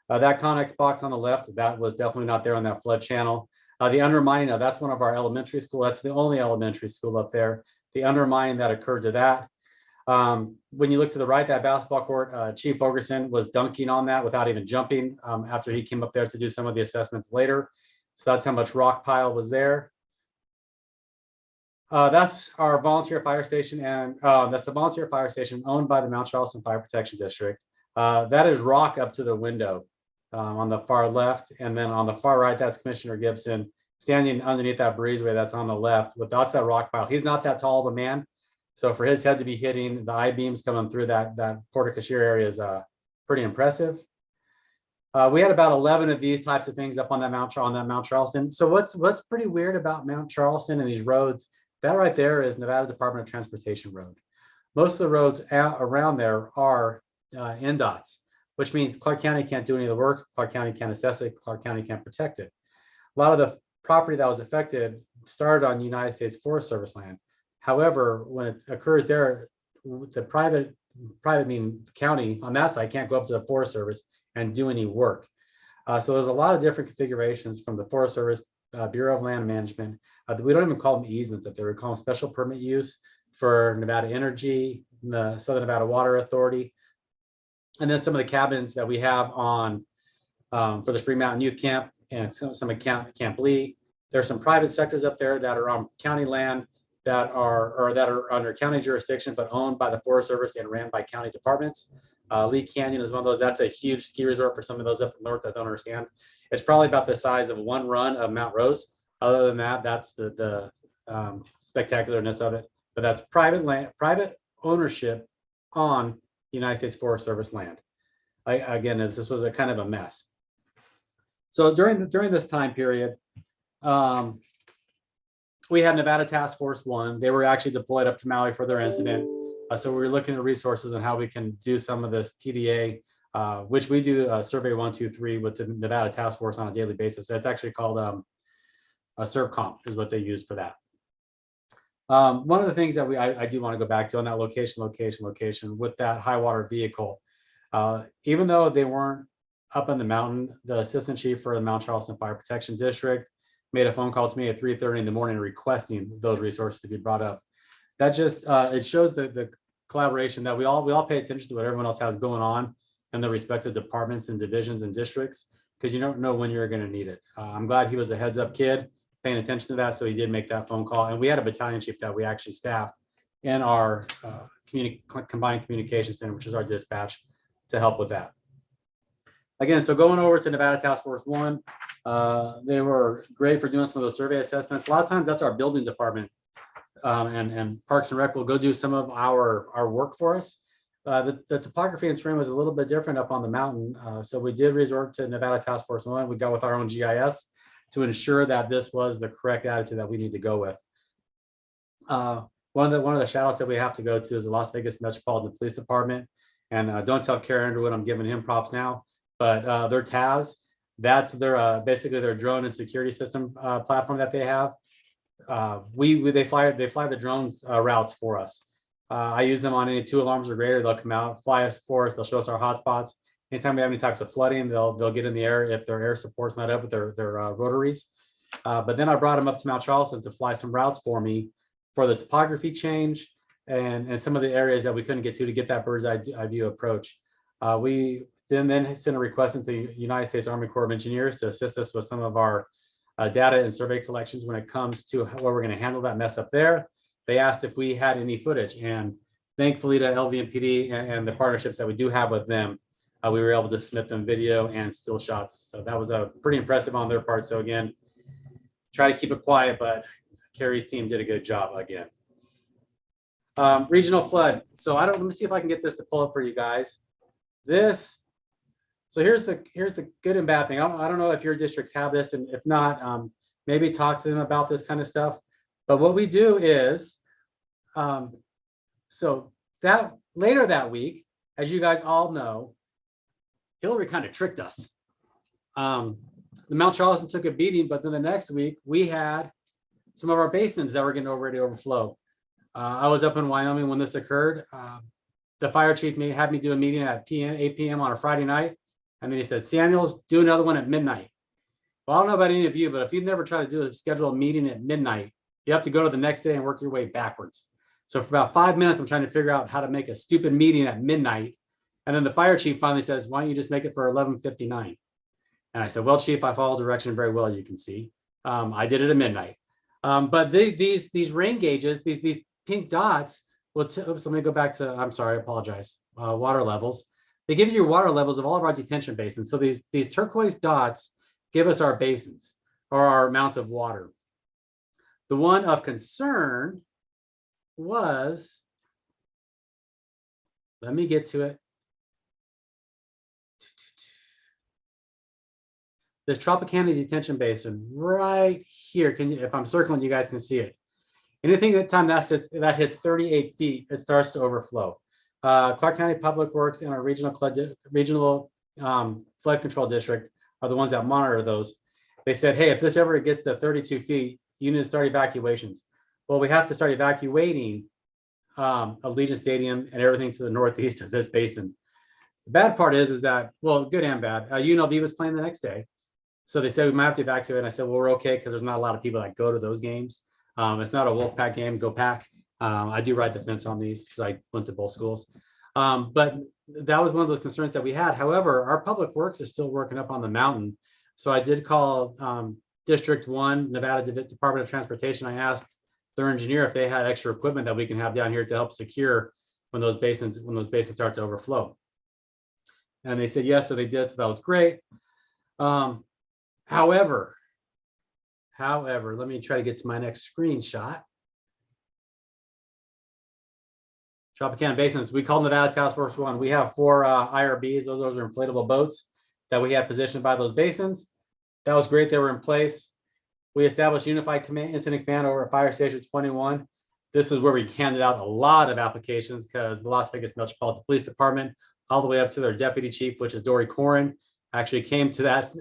That Connex box on the left, that was definitely not there on that flood channel. The undermining, that's one of our elementary school. That's the only elementary school up there. The undermining that occurred to that. When you look to the right, that basketball court, Chief Ferguson was dunking on that without even jumping after he came up there to do some of the assessments later. So that's how much rock pile was there. That's our volunteer fire station, and that's the volunteer fire station owned by the Mount Charleston Fire Protection District. That is rock up to the window on the far left, and then on the far right, that's Commissioner Gibson standing underneath that breezeway that's on the left. That's that rock pile. He's not that tall of a man, so for his head to be hitting the I-beams coming through that porte-cochere area is pretty impressive. We had about 11 of these types of things up on that Mount Charleston. So what's pretty weird about Mount Charleston and these roads? That right there is Nevada Department of Transportation road. Most of the roads around there are NDOTs, which means Clark County can't do any of the work. Clark County can't assess it. Clark County can't protect it. A lot of the property that was affected started on United States Forest Service land. However, when it occurs there, the private meaning county on that side can't go up to the Forest Service and do any work. So there's a lot of different configurations from the Forest Service, Bureau of Land Management. We don't even call them easements up there. We call them special permit use for Nevada Energy, the Southern Nevada Water Authority. And then some of the cabins that we have on for the Spring Mountain Youth Camp and some at Camp Lee. There's some private sectors up there that are on county land that are under county jurisdiction, but owned by the Forest Service and ran by county departments. Lee Canyon is one of those. That's a huge ski resort for some of those up north that don't understand. It's probably about the size of one run of Mount Rose. Other than that, that's the spectacularness of it. But that's private land, private ownership on United States Forest Service land. Again, this was a kind of a mess. So during this time period, we had Nevada Task Force 1. They were actually deployed up to Maui for their incident. So we were looking at resources and how we can do some of this PDA, which we do Survey 1, 2, 3 with the Nevada Task Force on a daily basis. That's actually called a ServComp is what they use for that. One of the things that I do want to go back to on that location with that high water vehicle, even though they weren't up in the mountain, the assistant chief for the Mount Charleston Fire Protection District made a phone call to me at 3:30 in the morning requesting those resources to be brought up. That just it shows the collaboration that we all pay attention to what everyone else has going on in the respective departments and divisions and districts, because you don't know when you're going to need it. I'm glad he was a heads up kid paying attention to that, so he did make that phone call. And we had a battalion chief that we actually staffed in our combined communication center, which is our dispatch, to help with that. Again, so going over to Nevada Task Force 1, they were great for doing some of those survey assessments. A lot of times that's our building department and Parks and Rec will go do some of our work for us. The topography and terrain was a little bit different up on the mountain. So we did resort to Nevada Task Force 1. We got with our own GIS to ensure that this was the correct attitude that we need to go with. One of the shout outs that we have to go to is the Las Vegas Metropolitan Police Department. And don't tell Kerry Underwood I'm giving him props now, but their TAS, that's their basically their drone and security system platform that they have. They fly the drones routes for us. I use them on any 2 alarms or greater. They'll come out, fly us for us. They'll show us our hotspots. Anytime we have any types of flooding, they'll get in the air if their air support's not up with their rotaries. But then I brought them up to Mount Charleston to fly some routes for me for the topography change and some of the areas that we couldn't get to get that bird's eye view approach. We then sent a request into the United States Army Corps of Engineers to assist us with some of our data and survey collections when it comes to how we're going to handle that mess up there. They asked if we had any footage, and thankfully to LVMPD and the partnerships that we do have with them, we were able to submit them video and still shots. So that was pretty impressive on their part. So again, try to keep it quiet, but Kerry's team did a good job again. Regional flood. So let me see if I can get this to pull up for you guys. So here's the good and bad thing. I don't know if your districts have this, and if not, maybe talk to them about this kind of stuff. But what we do is, so that later that week, as you guys all know, Hillary kind of tricked us. The Mount Charleston took a beating, but then the next week we had some of our basins that were getting ready to overflow. I was up in Wyoming when this occurred. The fire chief had me do a meeting at 8 p.m. on a Friday night. And then he said, Samuels, do another one at midnight. Well, I don't know about any of you, but if you've never tried to schedule a meeting at midnight, you have to go to the next day and work your way backwards. So for about 5 minutes, I'm trying to figure out how to make a stupid meeting at midnight. And then the fire chief finally says, why don't you just make it for 11:59? And I said, well, chief, I follow direction very well, you can see. I did it at midnight. But these rain gauges, these pink dots, oops, let me go back to, I'm sorry, I apologize, water levels. They give you your water levels of all of our detention basins. So these turquoise dots give us our basins or our amounts of water. The one of concern was, let me get to it. This Tropicana detention basin right here. If I'm circling, you guys can see it. Anything that hits 38 feet, it starts to overflow. Clark County Public Works and our regional flood control district are the ones that monitor those. They said, hey, if this ever gets to 32 feet, you need to start evacuations. Well, we have to start evacuating Allegiant Stadium and everything to the northeast of this basin. The bad part is that, well, good and bad, UNLV was playing the next day. So they said we might have to evacuate. And I said, well, we're okay because there's not a lot of people that go to those games. It's not a Wolfpack game, go Pack. I do ride the fence on these because I went to both schools. But that was one of those concerns that we had. However, our public works is still working up on the mountain. So I did call District 1, Nevada Department of Transportation. I asked their engineer if they had extra equipment that we can have down here to help secure when those basins start to overflow. And they said yes, so they did. So that was great. However, let me try to get to my next screenshot. Tropicana Basins, we call them Nevada Task Force 1. We have 4 IRBs. Those are inflatable boats that we had positioned by those basins. That was great. They were in place. We established Unified Incident Command over at Fire Station 21. This is where we handed out a lot of applications because the Las Vegas Metropolitan Police Department, all the way up to their deputy chief, which is Dory Corin, actually came to that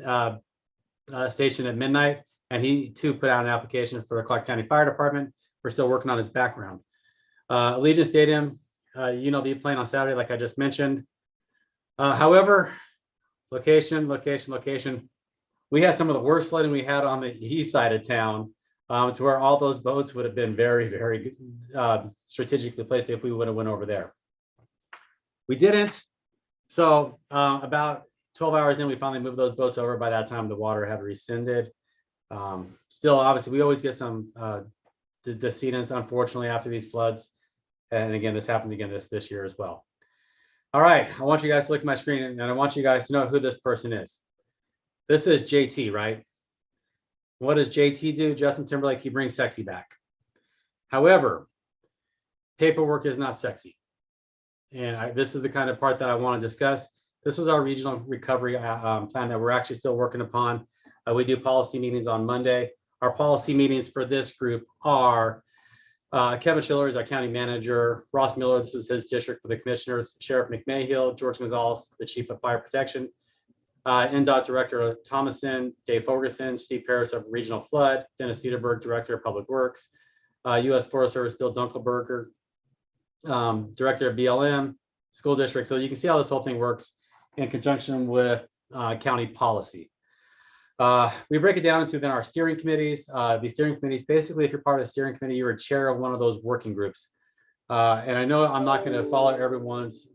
station at midnight, and he too put out an application for the Clark County Fire Department. We're still working on his background. Allegiant Stadium, the plane on Saturday, like I just mentioned. However, location. We had some of the worst flooding we had on the east side of town, to where all those boats would have been very, very strategically placed if we would have went over there. We didn't. So about 12 hours in, we finally moved those boats over. By that time, the water had rescinded. Still, obviously, we always get some decedents, unfortunately, after these floods. And again, this happened again this year as well. All right, I want you guys to look at my screen, and I want you guys to know who this person is. This is JT, right? What does JT do? Justin Timberlake, he brings sexy back. However, paperwork is not sexy. And this is the kind of part that I want to discuss. This was our regional recovery plan that we're actually still working upon. We do policy meetings on Monday. Our policy meetings for this group are Kevin Schiller is our county manager, Ross Miller, this is his district for the commissioners, Sheriff McMahill, George Gonzalez, the chief of fire protection, NDOT director Thomason, Dave Fogerson, Steve Paris of regional flood, Dennis Cedarberg, director of public works, U.S. Forest Service Bill Dunkelberger, director of BLM, school district. So you can see how this whole thing works in conjunction with county policy. We break it down into then our steering committees. These steering committees, basically, if you're part of the steering committee, you're a chair of one of those working groups. And I know I'm not going to follow everyone's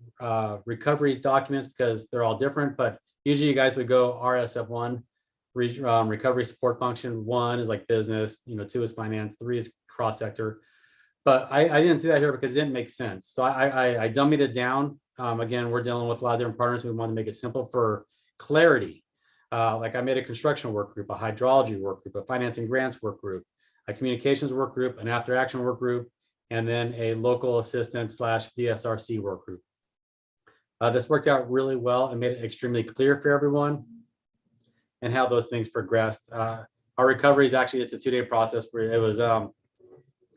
recovery documents because they're all different, but usually you guys would go RSF1, recovery support function. 1 is like business, 2 is finance, 3 is cross sector. But I didn't do that here because it didn't make sense. So I dummied it down. Again, we're dealing with a lot of different partners. We want to make it simple for clarity. Like I made a construction work group, a hydrology work group, a finance and grants work group, a communications work group, an after action work group, and then a local assistant / BSRC work group. This worked out really well and made it extremely clear for everyone and how those things progressed. Our recovery is actually, it's a 2-day process where it was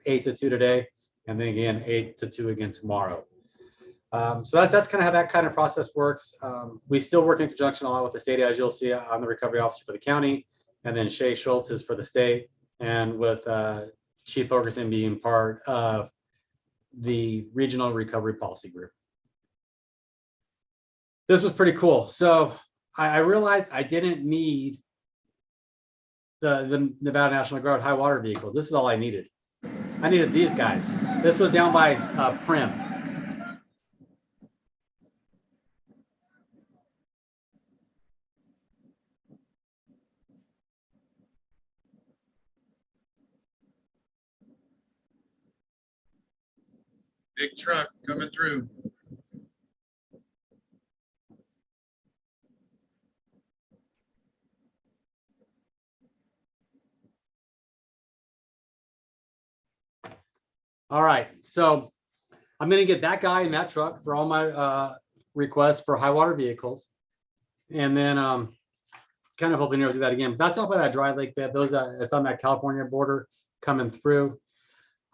8 to 2 today, and then again, 8 to 2 again tomorrow. So that's kind of how that kind of process works. We still work in conjunction a lot with the state, as you'll see. I'm the recovery officer for the county, and then Shay Schultz is for the state, and with Chief Ferguson being part of the regional recovery policy group. This was pretty cool. So I realized I didn't need the Nevada National Guard high water vehicles. This is all I needed. I needed these guys. This was down by Prim. Big truck coming through. All right, so I'm going to get that guy in that truck for all my requests for high water vehicles, and then kind of hoping to do that again. But that's up by that dry lake bed. Those it's on that California border coming through.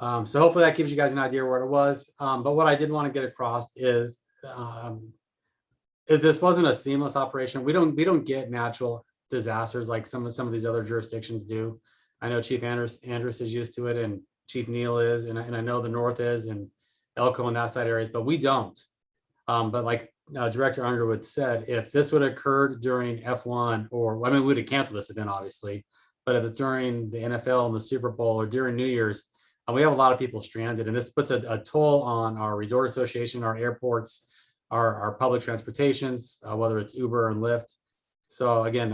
So hopefully that gives you guys an idea where it was. But what I did want to get across is if this wasn't a seamless operation. We don't get natural disasters like some of these other jurisdictions do. I know Chief Andrus is used to it, and Chief Neal is, and I know the North is, and Elko and that side areas, but we don't. But like Director Underwood said, if this would have occurred during F1, or I mean, we would have canceled this event, obviously, but if it's during the NFL and the Super Bowl or during New Year's, we have a lot of people stranded, and this puts a toll on our resort association, our airports, our public transportations, whether it's Uber and Lyft. So again,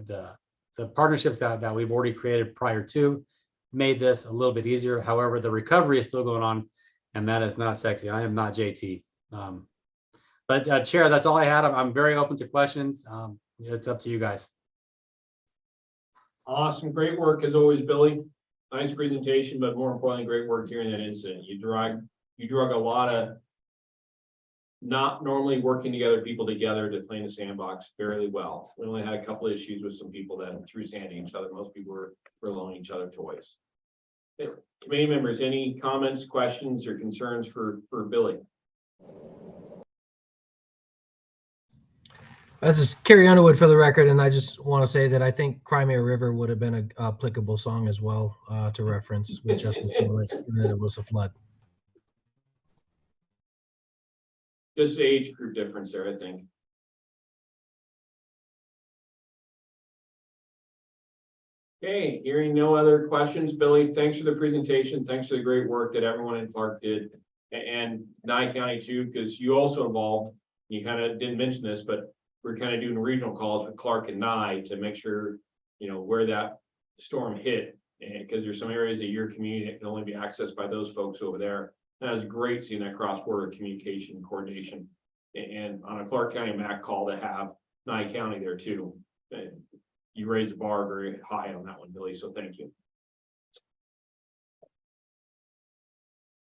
the partnerships that we've already created prior to, made this a little bit easier. However, the recovery is still going on, and that is not sexy. I am not JT. But Chair, that's all I had. I'm very open to questions. It's up to you guys. Awesome, great work as always, Billy. Nice presentation, but more importantly, great work during that incident. You drug a lot of not normally working together people together to play in the sandbox fairly well. We only had a couple of issues with some people that threw sand at each other. Most people were loaning each other toys. Committee members, any comments, questions, or concerns for Billy? This is Carrie Underwood for the record, and I just want to say that I think Crimea River would have been an applicable song as well to reference with Justin Timberlake, that it was a flood. Just the age group difference there, I think. Okay, hearing no other questions, Billy, thanks for the presentation. Thanks for the great work that everyone in Clark did, and Nye County too, because you also involved, you kind of didn't mention this, but we're kind of doing regional calls with Clark and Nye to make sure, where that storm hit. And because there's some areas of your community that can only be accessed by those folks over there. That was great seeing that cross-border communication and coordination. And on a Clark County MAC call to have Nye County there too. And you raised the bar very high on that one, Billy, so thank you.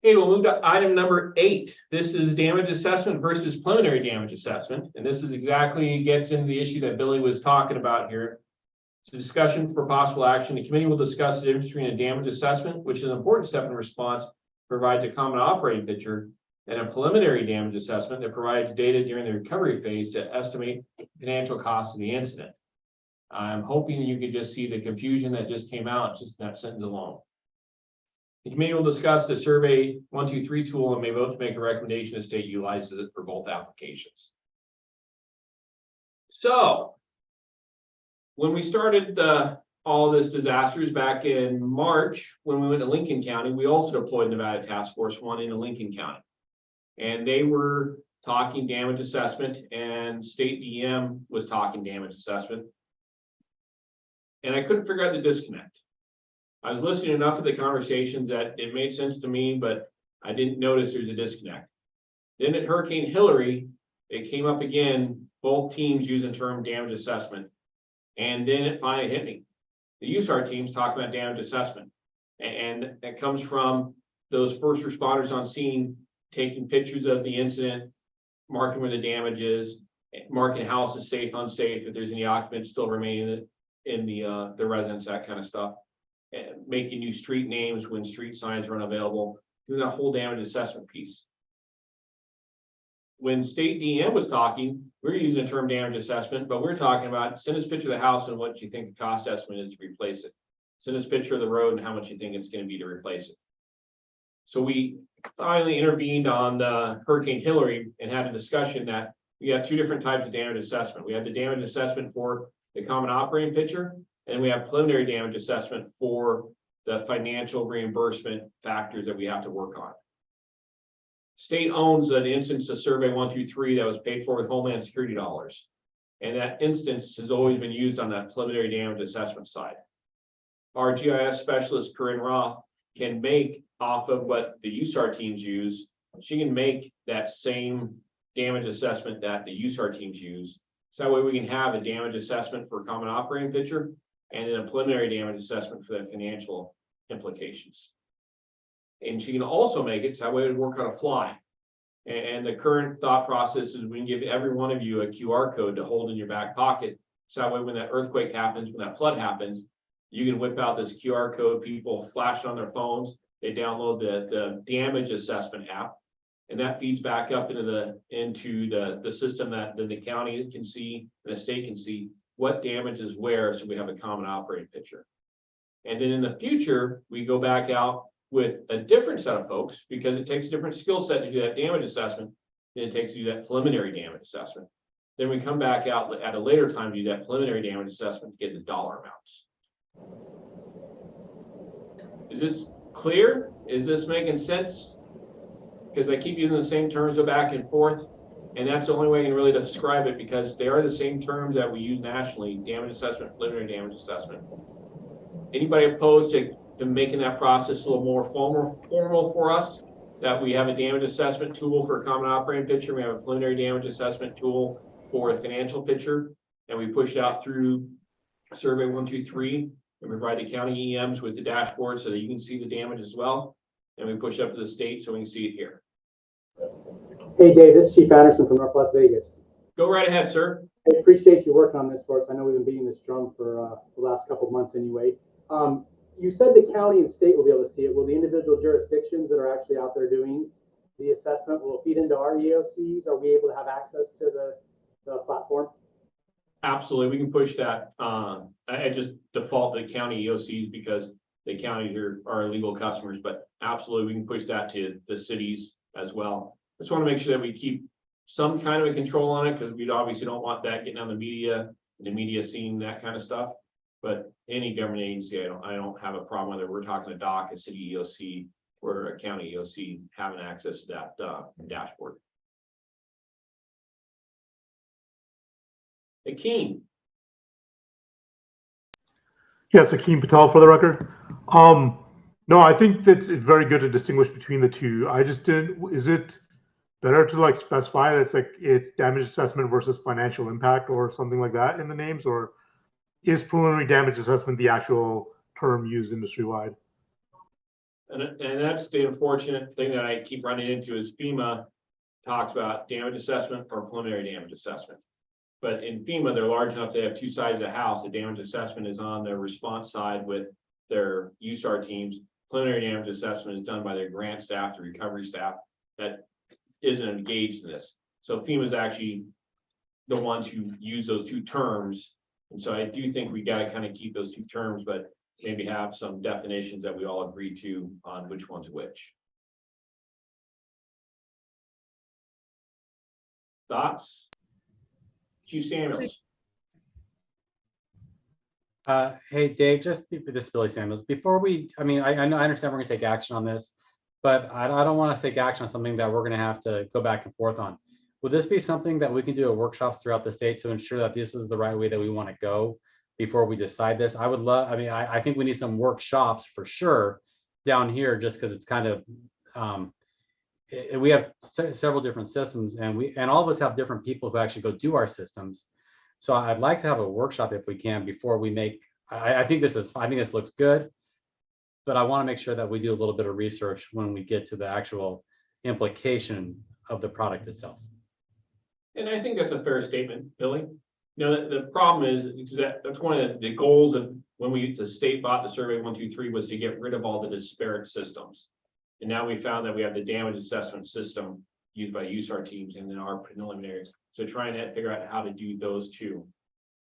Okay, we'll move to item number 8. This is damage assessment versus preliminary damage assessment. And this is exactly gets into the issue that Billy was talking about here. It's a discussion for possible action. The committee will discuss the difference between a damage assessment, which is an important step in response, provides a common operating picture, and a preliminary damage assessment that provides data during the recovery phase to estimate financial costs of the incident. I'm hoping you could just see the confusion that just came out just in that sentence alone. The committee will discuss the survey 123 tool and may vote to make a recommendation the state utilizes it for both applications. So when we started all this disasters back in March, when we went to Lincoln County, we also deployed Nevada Task Force 1 into Lincoln County. And they were talking damage assessment, and state DM was talking damage assessment. And I couldn't figure out the disconnect. I was listening enough to the conversations that it made sense to me, but I didn't notice there's a disconnect. Then at Hurricane Hillary, it came up again, both teams using the term damage assessment. And then it finally hit me. The USAR teams talk about damage assessment. And that comes from those first responders on scene, taking pictures of the incident, marking where the damage is, marking houses safe, unsafe, if there's any occupants still remaining in the residence, that kind of stuff. And making new street names when street signs are unavailable, doing that whole damage assessment piece. When state DM was talking, we're using the term damage assessment, but we're talking about send us a picture of the house and what you think the cost estimate is to replace it. Send us a picture of the road and how much you think it's going to be to replace it. So we finally intervened on the Hurricane Hillary and had a discussion that we got 2 different types of damage assessment. We have the damage assessment for the common operating picture, and we have preliminary damage assessment for the financial reimbursement factors that we have to work on. State owns an instance of Survey 123 that was paid for with Homeland Security dollars. And that instance has always been used on that preliminary damage assessment side. Our GIS specialist, Corinne Roth, can make off of what the USAR teams use. She can make that same damage assessment that the USAR teams use. So that way we can have a damage assessment for common operating picture and then a preliminary damage assessment for the financial implications. And she can also make it so that way it would work on a fly. And the current thought process is we can give every one of you a QR code to hold in your back pocket. So that way when that earthquake happens, when that flood happens, you can whip out this QR code, people flash it on their phones, they download the damage assessment app, and that feeds back up into the system that then the county can see, and the state can see what damage is where, so we have a common operating picture. And then in the future, we go back out with a different set of folks because it takes a different skill set to do that damage assessment than it takes to do that preliminary damage assessment. Then we come back out at a later time to do that preliminary damage assessment to get the dollar amounts. Is this clear? Is this making sense? Because I keep using the same terms go back and forth, and that's the only way I can really describe it because they are the same terms that we use nationally: damage assessment, preliminary damage assessment. Anybody opposed to and making that process a little more formal for us, that we have a damage assessment tool for a common operating picture. We have a preliminary damage assessment tool for a financial picture, and we push it out through Survey 123 and provide the county EMs with the dashboard so that you can see the damage as well. And we push it up to the state so we can see it here. Hey Dave, this is Chief Anderson from North Las Vegas. Go right ahead, sir. I appreciate you working on this for us. I know we've been beating this drum for the last couple of months anyway. You said the county and state will be able to see it. Will the individual jurisdictions that are actually out there doing the assessment will feed into our EOCs? Are we able to have access to the platform? Absolutely, we can push that. I just default to the county EOCs because the county here are legal customers, but absolutely we can push that to the cities as well. I just want to make sure that we keep some kind of a control on it because we obviously don't want that getting on the media seeing that kind of stuff. But any government agency, I don't have a problem whether we're talking to DOC, a city EOC, or a county EOC having access to that dashboard. Akeem. Yes, Akeem Patel for the record. No, I think that it's very good to distinguish between the two. I just didn't, is it better to like specify that it's damage assessment versus financial impact or something like that in the names, or is preliminary damage assessment the actual term used industry-wide? And that's the unfortunate thing that I keep running into is FEMA talks about damage assessment or preliminary damage assessment. But in FEMA, they're large enough to have two sides of the house. The damage assessment is on their response side with their USAR teams. Preliminary damage assessment is done by their grant staff, the recovery staff that isn't engaged in this. So FEMA is actually the ones who use those two terms. And so I do think we got to kind of keep those two terms, but maybe have some definitions that we all agree to on which one's which. Thoughts? Chief Samuels. Hey Dave, this is Billy Samuels. Before we, I understand we're gonna take action on this, but I don't want us to take action on something that we're gonna have to go back and forth on. Would this be something that we can do at workshops throughout the state to ensure that this is the right way that we want to go before we decide this? I would love, I think we need some workshops for sure down here, just because it's kind of, we have several different systems and all of us have different people who actually go do our systems. So I'd like to have a workshop if we can before we make, I think this looks good, but I want to make sure that we do a little bit of research when we get to the actual implication of the product itself. And I think that's a fair statement, Billy. You know, the problem is that's one of the goals of when the state bought the Survey 123 was to get rid of all the disparate systems. And now we found that we have the damage assessment system used by USAR teams and then our preliminaries. So trying to figure out how to do those two,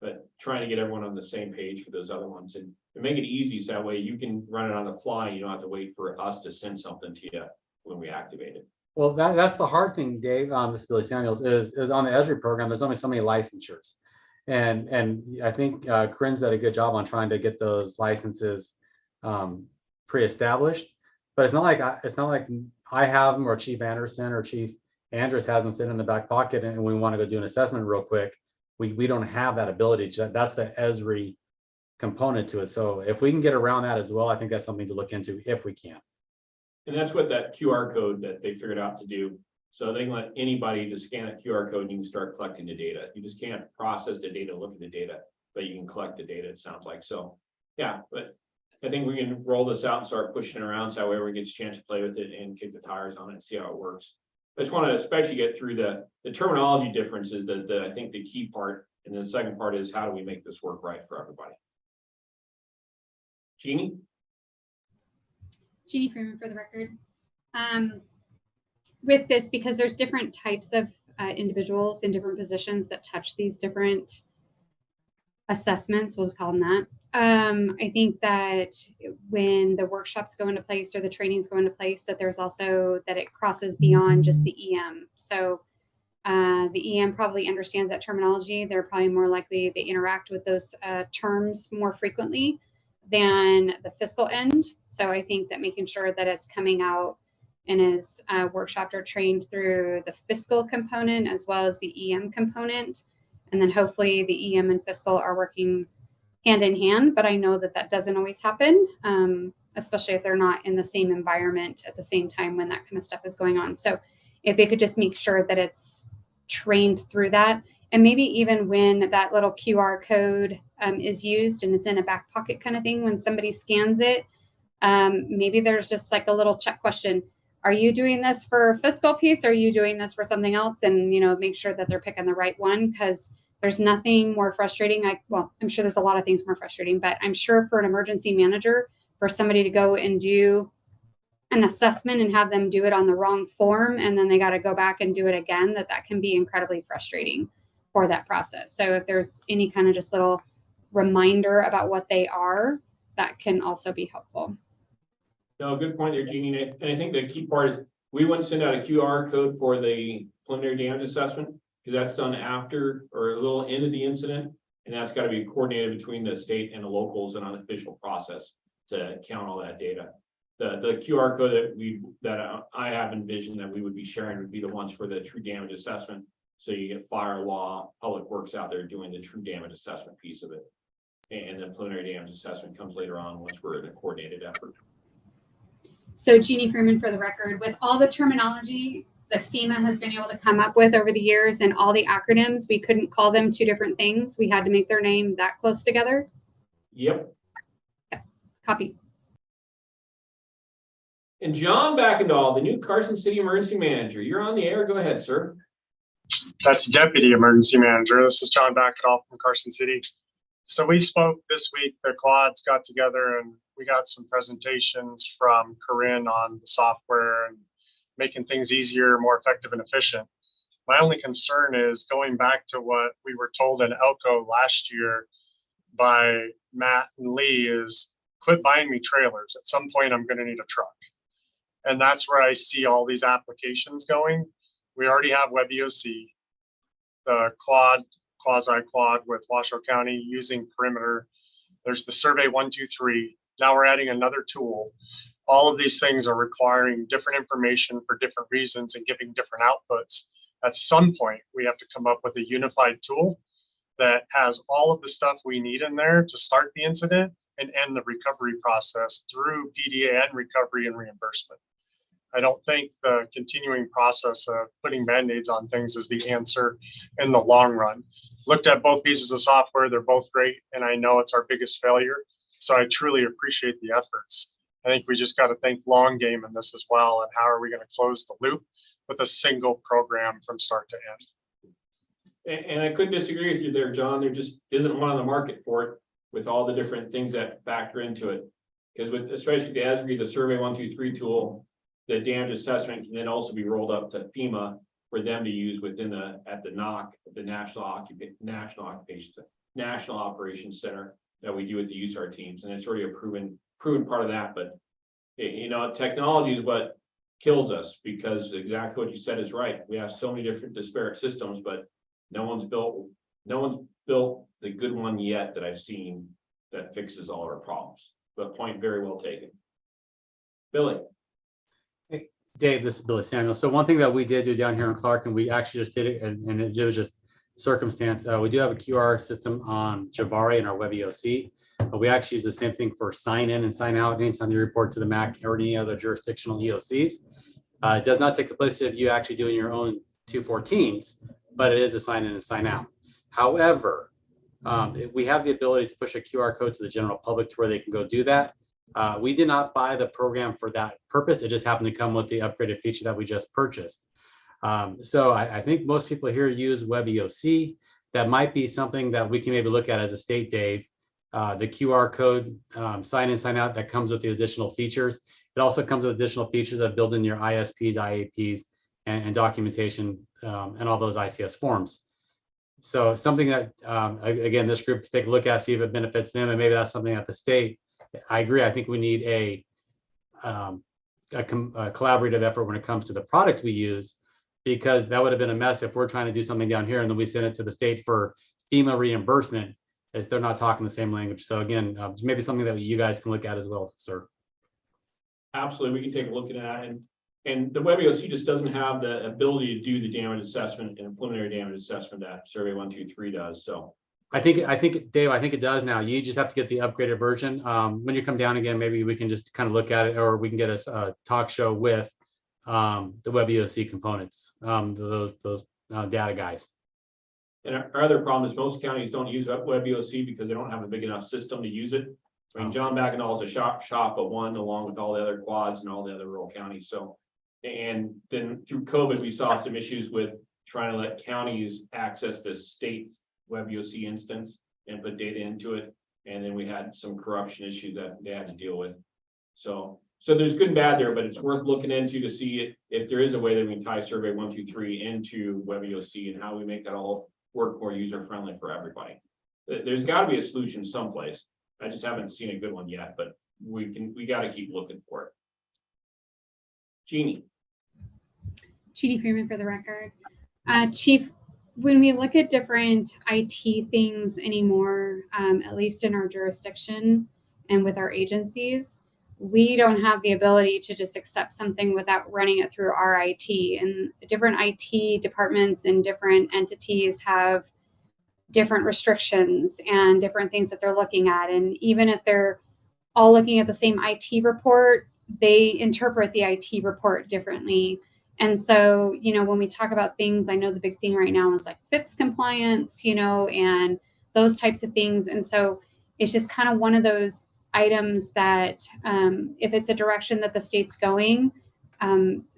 but trying to get everyone on the same page for those other ones and make it easy so that way you can run it on the fly. You don't have to wait for us to send something to you when we activate it. Well, that's the hard thing, Dave, this is Billy Samuels, is on the Esri program, there's only so many licensures. And I think Corinne's did a good job on trying to get those licenses pre-established. But it's not like I have them or Chief Anderson or Chief Andrus has them sitting in the back pocket and we want to go do an assessment real quick. We don't have that ability. That's the Esri component to it. So if we can get around that as well, I think that's something to look into if we can. And that's what that QR code that they figured out to do. So they can let anybody just scan that QR code and you can start collecting the data. You just can't process the data, look at the data, but you can collect the data, it sounds like. So yeah, but I think we can roll this out and start pushing it around so that way everyone gets a chance to play with it and kick the tires on it and see how it works. I just want to especially get through the terminology differences, I think the key part. And then the second part is how do we make this work right for everybody? Jeannie? Jeannie Freeman for the record. With this, because there's different types of individuals in different positions that touch these different assessments, we'll just call them that. I think that when the workshops go into place or the trainings go into place, that there's also that it crosses beyond just the EM. So the EM probably understands that terminology. They're probably more likely they interact with those terms more frequently than the fiscal end. So I think that making sure that it's coming out and is workshopped or trained through the fiscal component as well as the EM component. And then hopefully the EM and fiscal are working hand in hand, but I know that that doesn't always happen. especially if they're not in the same environment at the same time when that kind of stuff is going on. So if it could just make sure that it's trained through that, and maybe even when that little QR code is used and it's in a back pocket kind of thing, when somebody scans it, maybe there's just like a little check question. Are you doing this for a fiscal piece? Or are you doing this for something else? And, make sure that they're picking the right one, because there's nothing more frustrating. I'm sure there's a lot of things more frustrating, but I'm sure for an emergency manager, for somebody to go and do an assessment and have them do it on the wrong form, and then they got to go back and do it again, that can be incredibly frustrating for that process. So if there's any kind of just little reminder about what they are, that can also be helpful. No, good point there, Jeannie. And I think the key part is we wouldn't send out a QR code for the preliminary damage assessment, because that's done after or a little into the incident. And that's got to be coordinated between the state and the locals and an official process to count all that data. The QR code that I have envisioned that we would be sharing would be the ones for the true damage assessment. So you get fire, law, public works out there doing the true damage assessment piece of it. And the preliminary damage assessment comes later on once we're in a coordinated effort. So Jeannie Freeman, for the record, with all the terminology that FEMA has been able to come up with over the years and all the acronyms, we couldn't call them two different things. We had to make their name that close together. Yep. Copy. And John Backendall, the new Carson City Emergency Manager. You're on the air. Go ahead, sir. That's Deputy Emergency Manager. This is John Backendall from Carson City. So we spoke this week, the quads got together and we got some presentations from Corinne on the software and making things easier, more effective and efficient. My only concern is going back to what we were told in Elko last year by Matt and Lee is quit buying me trailers. At some point, I'm going to need a truck. And that's where I see all these applications going. We already have WebEOC, the quad, quasi-quad with Washoe County using Perimeter. There's the Survey 123. Now we're adding another tool. All of these things are requiring different information for different reasons and giving different outputs. At some point, we have to come up with a unified tool that has all of the stuff we need in there to start the incident and end the recovery process through PDA and recovery and reimbursement. I don't think the continuing process of putting Band-Aids on things is the answer in the long run. Looked at both pieces of software, they're both great, and I know it's our biggest failure. So I truly appreciate the efforts. I think we just got to think long game in this as well, and how are we going to close the loop with a single program from start to end. And I couldn't disagree with you there, John. There just isn't one on the market for it with all the different things that factor into it. Because with especially the ASBRE, the Survey 123 tool, the damage assessment can then also be rolled up to FEMA for them to use within at the NOC, the National Operations Center that we do with the USAR teams. And it's already a proven part of that. But technology is what kills us, because exactly what you said is right. We have so many different disparate systems, but no one's built the good one yet that I've seen that fixes all our problems. But point very well taken. Billy. Hey, Dave, this is Billy Samuel. So one thing that we did do down here in Clark, and we actually just did it, and it was just circumstance. We do have a QR system on Javari in our WebEOC, but we actually use the same thing for sign in and sign out anytime you report to the MAC or any other jurisdictional EOCs. It does not take the place of you actually doing your own 214s, but it is a sign in and sign out. However, we have the ability to push a QR code to the general public to where they can go do that. We did not buy the program for that purpose. It just happened to come with the upgraded feature that we just purchased. So I think most people here use WebEOC. That might be something that we can maybe look at as a state, Dave. The QR code, sign in, sign out, that comes with the additional features. It also comes with additional features that build in your ISPs, IAPs, and documentation, and all those ICS forms. So something that, again, this group can take a look at, see if it benefits them, and maybe that's something at the state. I agree. I think we need a collaborative effort when it comes to the product we use, because that would have been a mess if we're trying to do something down here and then we send it to the state for FEMA reimbursement if they're not talking the same language. So again, maybe something that you guys can look at as well, sir. Absolutely, we can take a look at that. And the WebEOC just doesn't have the ability to do the damage assessment and preliminary damage assessment that Survey 123 does. So I think, Dave, I think it does now. You just have to get the upgraded version. When you come down again, maybe we can just kind of look at it, or we can get a talk show with the WebEOC components, those data guys. And our other problem is most counties don't use WebEOC because they don't have a big enough system to use it. I mean, John Bacchanal is a shop of one, along with all the other quads and all the other rural counties. So, and then through COVID, we saw some issues with trying to let counties access the state WebEOC instance and put data into it. And then we had some corruption issues that they had to deal with. So there's good and bad there, but it's worth looking into to see if there is a way that we can tie Survey 123 into WebEOC and how we make that all work more user-friendly for everybody. There's got to be a solution someplace. I just haven't seen a good one yet, but we got to keep looking for it. Jeannie Freeman for the record. Chief, when we look at different IT things anymore, at least in our jurisdiction and with our agencies, we don't have the ability to just accept something without running it through our IT. And different IT departments and different entities have different restrictions and different things that they're looking at. And even if they're all looking at the same IT report, they interpret the IT report differently. And so, you know, when we talk about things, I know the big thing right now is like FIPS compliance, you know, and those types of things. And so it's just kind of one of those items that if it's a direction that the state's going,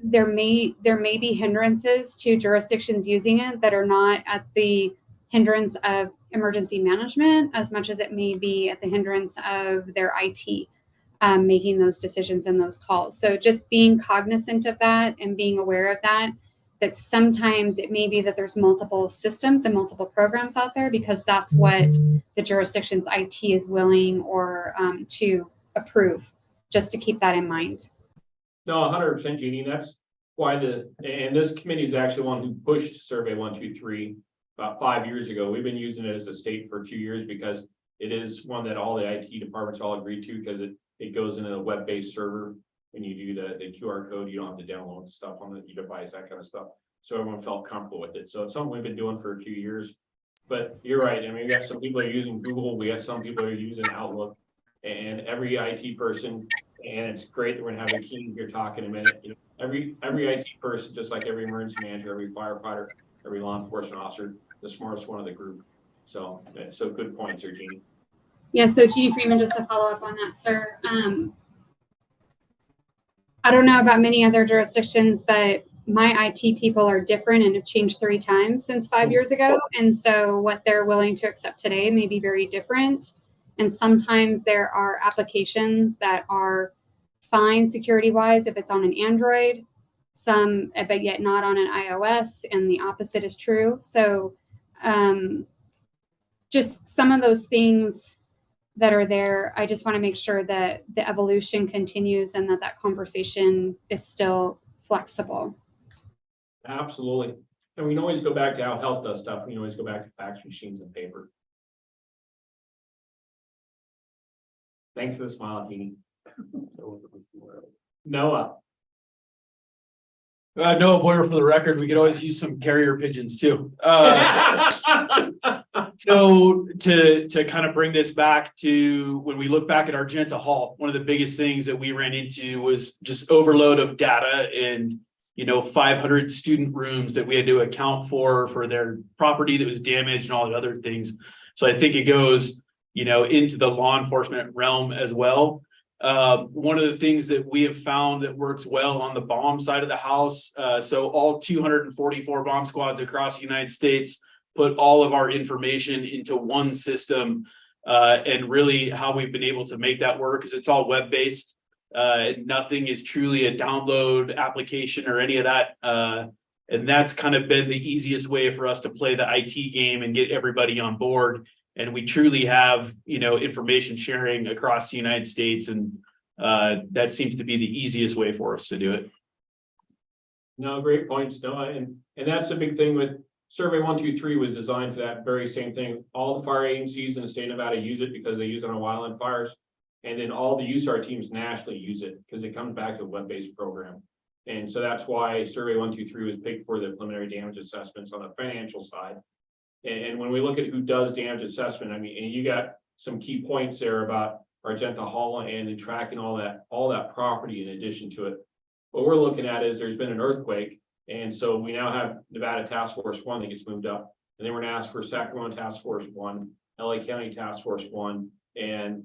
there may be hindrances to jurisdictions using it that are not at the hindrance of emergency management as much as it may be at the hindrance of their IT. Making those decisions and those calls. So just being cognizant of that and being aware of that sometimes it may be that there's multiple systems and multiple programs out there because that's what the jurisdiction's IT is willing or to approve, just to keep that in mind. No, 100%, Jeannie. That's why and this committee is actually one who pushed Survey 123 about 5 years ago. We've been using it as a state for 2 years because it is one that all the IT departments all agreed to because it goes into a web-based server. When you do the QR code, you don't have to download stuff on your device, that kind of stuff. So everyone felt comfortable with it. So it's something we've been doing for a few years. But you're right. I mean, we got some people are using Google. We have some people are using Outlook, and every IT person. And it's great that we're gonna have a Keen here talking in a minute. You know, every IT person, just like every emergency manager, every firefighter, every law enforcement officer, the smartest one of the group. So good points here, Jeannie. Yeah, so Jeannie Freeman, just to follow up on that, sir. I don't know about many other jurisdictions, but my IT people are different and have changed 3 times since 5 years ago. And so what they're willing to accept today may be very different. And sometimes there are applications that are fine security-wise if it's on an Android, but yet not on an iOS, and the opposite is true. So just some of those things that are there, I just want to make sure that the evolution continues and that conversation is still flexible. Absolutely. And we can always go back to how health does stuff. We can always go back to fax machines and paper. Thanks for the smile, Jeannie. Noah. Noah Boyer for the record. We could always use some carrier pigeons too. So to kind of bring this back to when we look back at Argenta Hall, one of the biggest things that we ran into was just overload of data and 500 student rooms that we had to account for their property that was damaged and all the other things. So I think it goes into the law enforcement realm as well. One of the things that we have found that works well on the bomb side of the house, so all 244 bomb squads across the United States put all of our information into one system, and really how we've been able to make that work is it's all web-based. Nothing is truly a download application or any of that. And that's kind of been the easiest way for us to play the IT game and get everybody on board. And we truly have, information sharing across the United States. And that seems to be the easiest way for us to do it. No, great points, Noah. And that's a big thing with Survey 123 was designed for that very same thing. All the fire agencies in the state of Nevada use it because they use it on wildland fires. And then all the USAR teams nationally use it because it comes back to a web-based program. And so that's why Survey 123 was picked for the preliminary damage assessments on the financial side. And when we look at who does damage assessment, I mean, and you got some key points there about Argenta Hollow and the track and all that property in addition to it. What we're looking at is there's been an earthquake. And so we now have Nevada Task Force 1 that gets moved up. And then we're gonna ask for Sacramento Task Force 1, LA County Task Force 1, and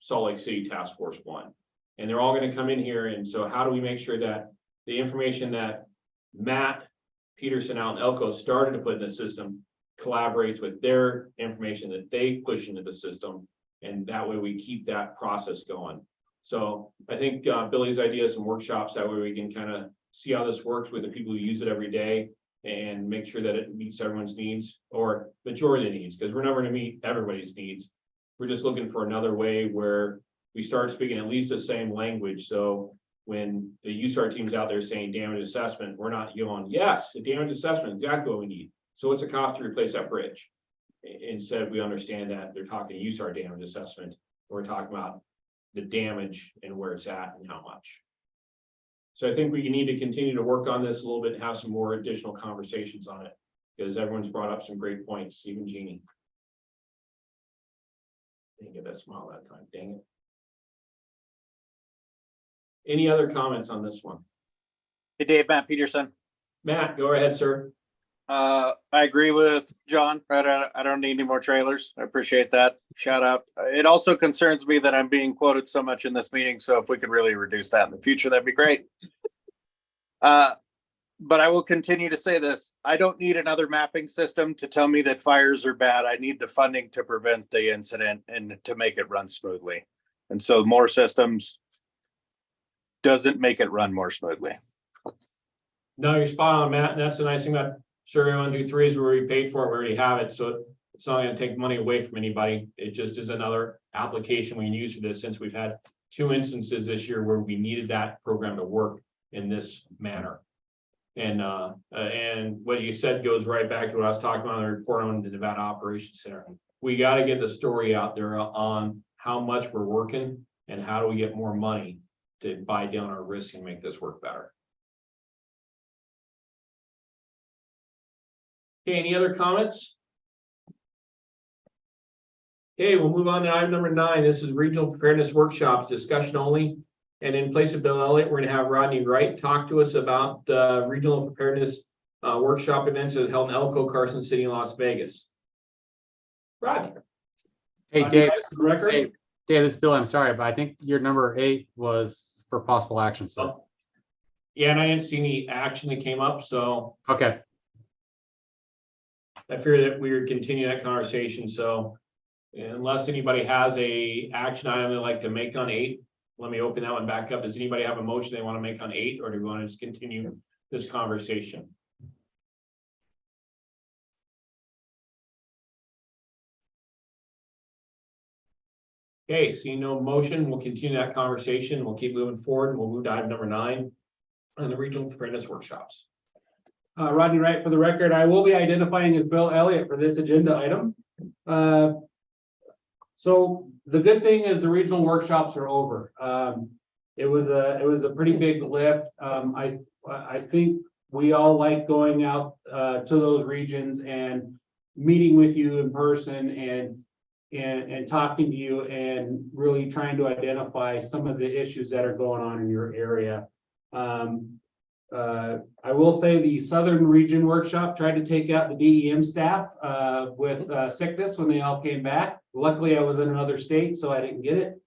Salt Lake City Task Force 1. And they're all gonna come in here. And so how do we make sure that the information that Matt Peterson out in Elko started to put in the system collaborates with their information that they push into the system, and that way we keep that process going. So I think Billy's idea is some workshops, that way we can kind of see how this works with the people who use it every day and make sure that it meets everyone's needs, or majority of the needs, because we're never going to meet everybody's needs. We're just looking for another way where we start speaking at least the same language. So when the USAR team's out there saying damage assessment, we're not going, yes, the damage assessment is exactly what we need. So what's the cost to replace that bridge? Instead, we understand that they're talking USAR damage assessment. We're talking about the damage and where it's at and how much. So I think we need to continue to work on this a little bit and have some more additional conversations on it, because everyone's brought up some great points, even Jeannie. Didn't get that smile that time, dang it. Any other comments on this one? Hey, Dave, Matt Peterson. Matt, go ahead, sir. I agree with John. I don't need any more trailers. I appreciate that. Shout out. It also concerns me that I'm being quoted so much in this meeting. So if we could really reduce that in the future, that'd be great. But I will continue to say this. I don't need another mapping system to tell me that fires are bad. I need the funding to prevent the incident and to make it run smoothly. And so more systems doesn't make it run more smoothly. No, you're spot on, Matt. And that's the nice thing about Survey 1, 2, 3 is we already paid for it. We already have it. So it's not going to take money away from anybody. It just is another application we can use for this, since we've had 2 instances this year where we needed that program to work in this manner. And what you said goes right back to what I was talking about in the report on the Nevada Operations Center. We got to get the story out there on how much we're working and how do we get more money to buy down our risk and make this work better. Okay, any other comments? Okay, we'll move on to item number 9. This is regional preparedness workshops, discussion only. And in place of Bill Elliott, we're going to have Rodney Wright talk to us about regional preparedness workshop events that are held in Elko, Carson City, and Las Vegas. Rodney. Hey, Rodney Dave. Wright for the record. Hey, Dave, this is Bill. I'm sorry, but I think your number 8 was for possible action, sir. Oh. Yeah, and I didn't see any action that came up, so. Okay. I fear that we would continue that conversation. So unless anybody has a action item they'd like to make on 8, let me open that one back up. Does anybody have a motion they want to make on 8, or do we want to just continue this conversation? Okay, seeing no motion, we'll continue that conversation. We'll keep moving forward, and we'll move to item number 9 on the regional preparedness workshops. Rodney Wright for the record. I will be identifying as Bill Elliott for this agenda item. So the good thing is the regional workshops are over. It was a pretty big lift. I think we all like going out to those regions and meeting with you in person and talking to you and really trying to identify some of the issues that are going on in your area. I will say the Southern Region Workshop tried to take out the DEM staff with sickness when they all came back. Luckily, I was in another state, so I didn't get it.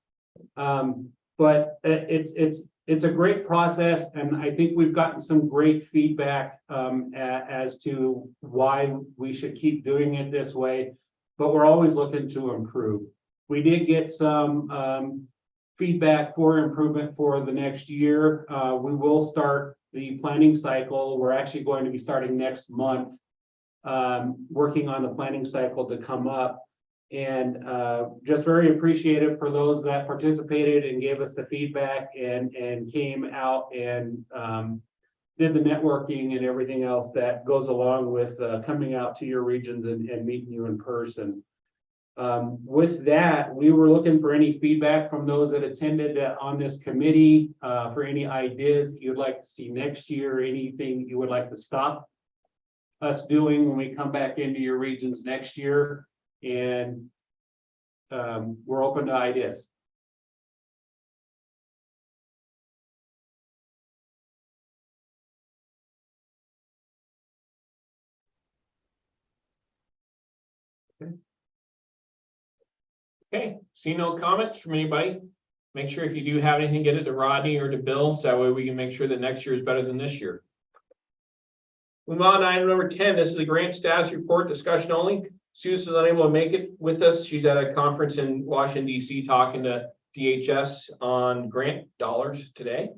But it's a great process, and I think we've gotten some great feedback as to why we should keep doing it this way. But we're always looking to improve. We did get some feedback for improvement for the next year. We will start the planning cycle. We're actually going to be starting next month, working on the planning cycle to come up. And just very appreciative for those that participated and gave us the feedback and came out and did the networking and everything else that goes along with coming out to your regions and meeting you in person. With that, we were looking for any feedback from those that attended on this committee, for any ideas you'd like to see next year, anything you would like to stop. us doing when we come back into your regions next year. And we're open to ideas. Okay, see no comments from anybody. Make sure if you do have anything, get it to Rodney or to Bill, so that way we can make sure that next year is better than this year. Move on to item number 10. This is the grant status report discussion only. Susan is unable to make it with us. She's at a conference in Washington, D.C. talking to DHS on grant dollars today.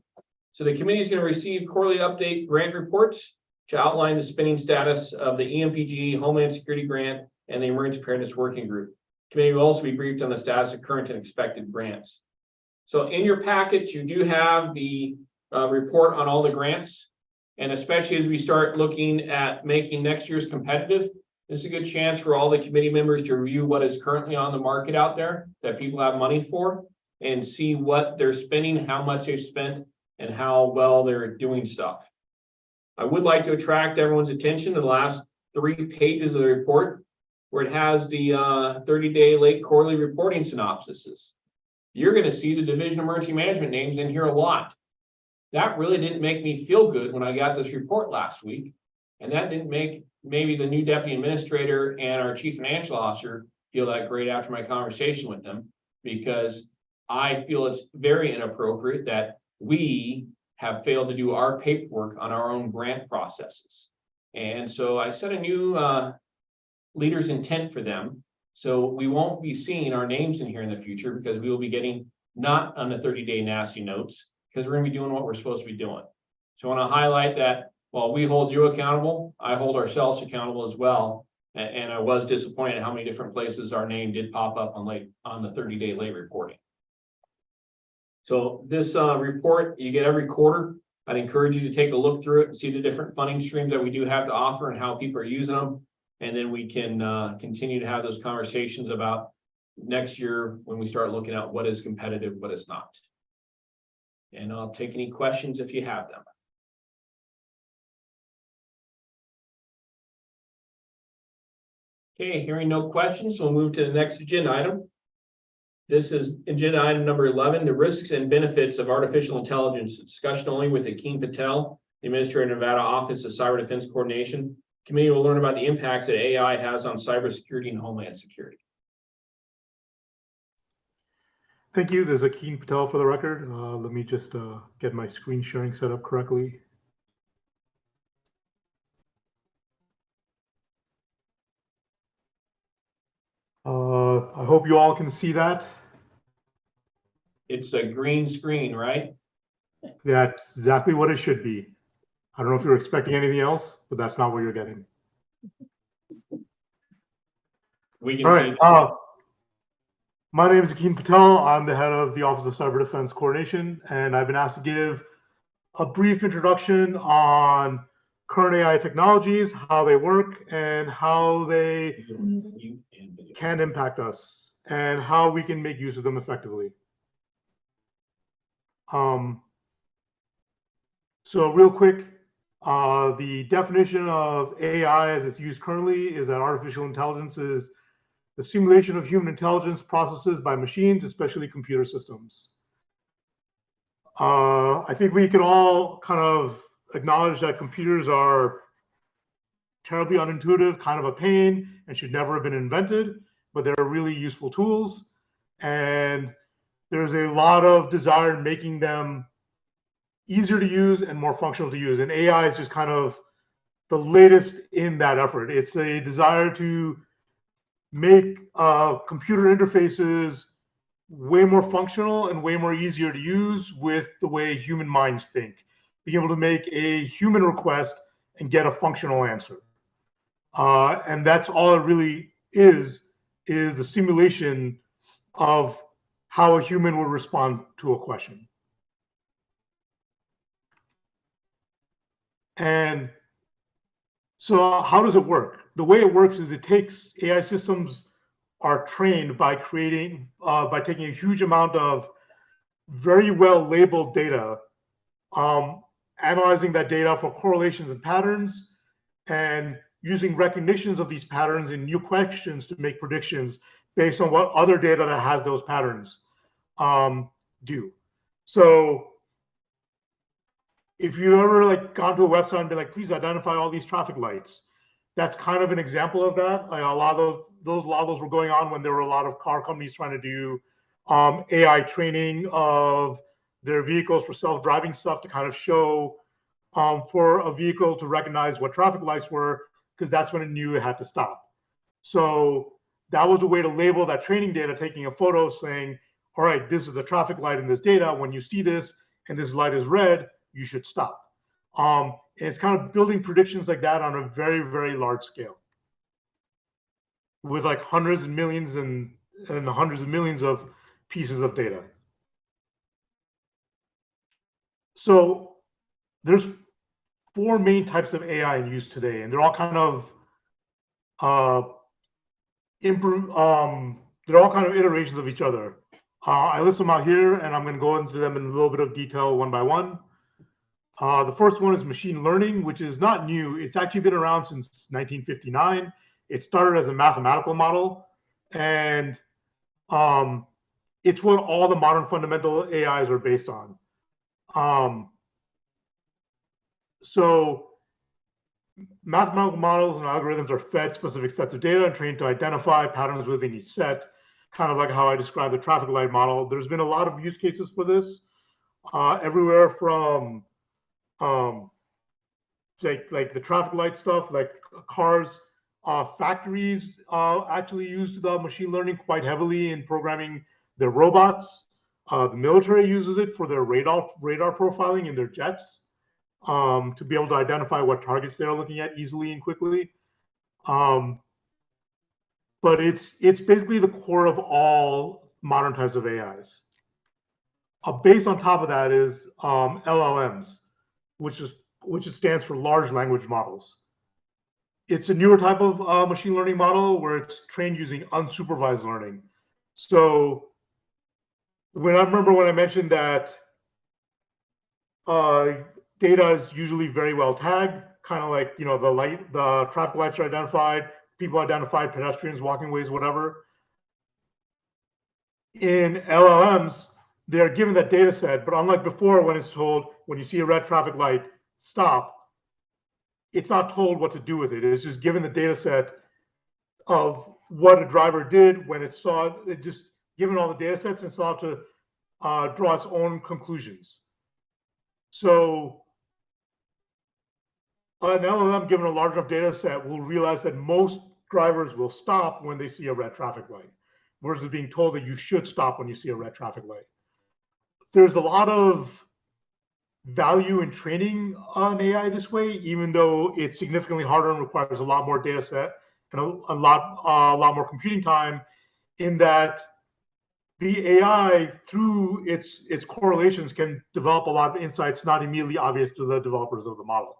So the committee is going to receive quarterly update grant reports to outline the spending status of the EMPG, Homeland Security Grant, and the Emergency Preparedness Working Group. Committee will also be briefed on the status of current and expected grants. So in your package, you do have the report on all the grants. And especially as we start looking at making next year's competitive, this is a good chance for all the committee members to review what is currently on the market out there that people have money for and see what they're spending, how much they've spent, and how well they're doing stuff. I would like to attract everyone's attention to the last 3 pages of the report, where it has the 30-day late quarterly reporting synopsises. You're going to see the Division of Emergency Management names in here a lot. That really didn't make me feel good when I got this report last week. And that didn't make maybe the new deputy administrator and our chief financial officer feel that great after my conversation with them, because I feel it's very inappropriate that we have failed to do our paperwork on our own grant processes. And so I set a new leader's intent for them. So we won't be seeing our names in here in the future, because we will be getting not on the 30-day nasty notes, because we're going to be doing what we're supposed to be doing. So I want to highlight that while we hold you accountable, I hold ourselves accountable as well. And I was disappointed at how many different places our name did pop up on the 30-day late reporting. So this report you get every quarter. I'd encourage you to take a look through it and see the different funding streams that we do have to offer and how people are using them. And then we can continue to have those conversations about next year when we start looking at what is competitive, what is not. And I'll take any questions if you have them. Okay, hearing no questions, we'll move to the next agenda item. This is agenda item number 11, the risks and benefits of artificial intelligence. Discussion only with Akeem Patel, the Administrator of Nevada Office of Cyber Defense Coordination. Committee will learn about the impacts that AI has on cybersecurity and homeland security. Thank you. There's Akeem Patel for the record. Let me just get my screen sharing set up correctly. I hope you all can see that. It's a green screen, right? That's exactly what it should be. I don't know if you're expecting anything else, but that's not what you're getting. We can all see right. My name is Akeem Patel. I'm the head of the Office of Cyber Defense Coordination, and I've been asked to give a brief introduction on current AI technologies, how they work, and how they can impact us, and how we can make use of them effectively. So real quick, the definition of AI as it's used currently is that artificial intelligence is the simulation of human intelligence processes by machines, especially computer systems. I think we can all kind of acknowledge that computers are terribly unintuitive, kind of a pain, and should never have been invented, but they're really useful tools. And there's a lot of desire in making them easier to use and more functional to use. And AI is just kind of the latest in that effort. It's a desire to make computer interfaces way more functional and way more easier to use with the way human minds think. Being able to make a human request and get a functional answer. And that's all it really is the simulation of how a human would respond to a question. And so how does it work? The way it works is it takes AI systems are trained by taking a huge amount of very well labeled data, analyzing that data for correlations and patterns, and using recognitions of these patterns and new questions to make predictions based on what other data that has those patterns do. So if you ever like gone to a website and be like, please identify all these traffic lights, that's kind of an example of that. Like a lot of those were going on when there were a lot of car companies trying to do AI training of their vehicles for self-driving stuff to kind of show for a vehicle to recognize what traffic lights were, because that's when it knew it had to stop. So that was a way to label that training data, taking a photo saying, all right, this is the traffic light in this data. When you see this and this light is red, you should stop. And it's kind of building predictions like that on a very, very large scale with like hundreds and millions and hundreds of millions of pieces of data. So there's 4 main types of AI in use today, and they're all kind of they're all kind of iterations of each other. I list them out here, and I'm going to go into them in a little bit of detail one by one. The first one is machine learning, which is not new. It's actually been around since 1959. It started as a mathematical model, and it's what all the modern fundamental AIs are based on. So mathematical models and algorithms are fed specific sets of data and trained to identify patterns within each set, kind of like how I described the traffic light model. There's been a lot of use cases for this, everywhere from like the traffic light stuff, like cars. Factories actually used the machine learning quite heavily in programming their robots. The military uses it for their radar profiling in their jets, to be able to identify what targets they're looking at easily and quickly. But it's basically the core of all modern types of AIs. Based on top of that is LLMs, which stands for large language models. It's a newer type of machine learning model where it's trained using unsupervised learning. So when I mentioned that data is usually very well tagged, kind of like, the traffic lights are identified, people identified, pedestrians, walking ways, whatever. In LLMs, they're given that data set, but unlike before, when it's told, when you see a red traffic light, stop, it's not told what to do with it. It's just given the data set of what a driver did when it saw it, just given all the data sets and saw to draw its own conclusions. So an LLM given a large enough data set will realize that most drivers will stop when they see a red traffic light, versus being told that you should stop when you see a red traffic light. There's a lot of value in training on AI this way, even though it's significantly harder and requires a lot more data set and a lot more computing time, in that the AI, through its correlations, can develop a lot of insights not immediately obvious to the developers of the model,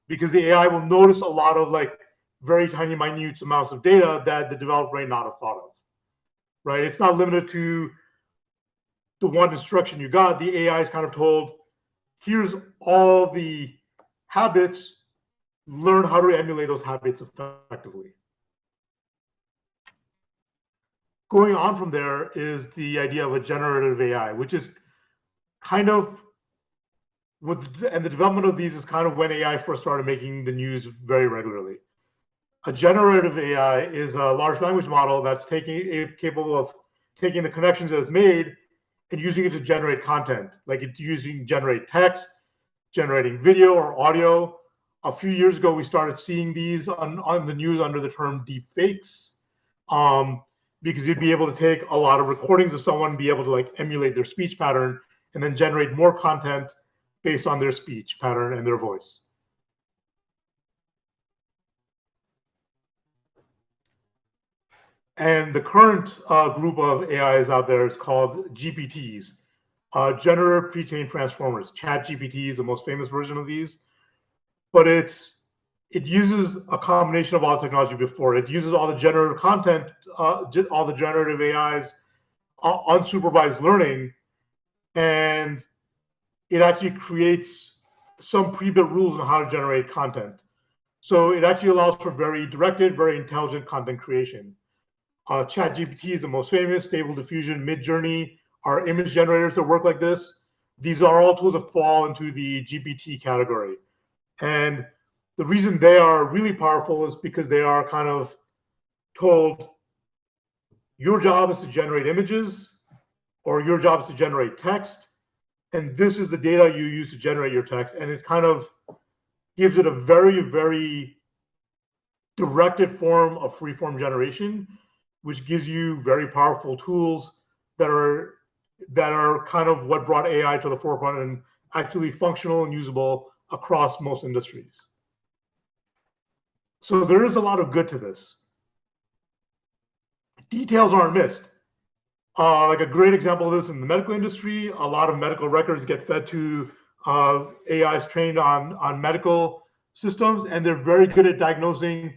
because the AI will notice a lot of like very tiny, minute amounts of data that the developer may not have thought of. Right? It's not limited to the one instruction you got. The AI is kind of told, here's all the habits, learn how to emulate those habits effectively. Going on from there is the idea of a generative AI, which is kind of and the development of these is kind of when AI first started making the news very regularly. A generative AI is a large language model that's capable of taking the connections that it's made and using it to generate content, like it's generate text, generating video or audio. A few years ago, we started seeing these on the news under the term deep fakes, because you'd be able to take a lot of recordings of someone and be able to like emulate their speech pattern and then generate more content based on their speech pattern and their voice. And the current group of AIs out there is called GPTs, Generative Pre-trained Transformers. ChatGPT is the most famous version of these, but it uses a combination of all the technology before. It uses all the generative content, all the generative AIs, unsupervised learning, and it actually creates some pre-built rules on how to generate content. So it actually allows for very directed, very intelligent content creation. ChatGPT is the most famous. Stable Diffusion, Midjourney are image generators that work like this. These are all tools that fall into the GPT category. And the reason they are really powerful is because they are kind of told, your job is to generate images, or your job is to generate text, and this is the data you use to generate your text. And it kind of gives it a very, very directed form of freeform generation, which gives you very powerful tools that are kind of what brought AI to the forefront and actually functional and usable across most industries. So there is a lot of good to this. Details aren't missed. Like a great example of this in the medical industry, a lot of medical records get fed to AIs trained on medical systems, and they're very good at diagnosing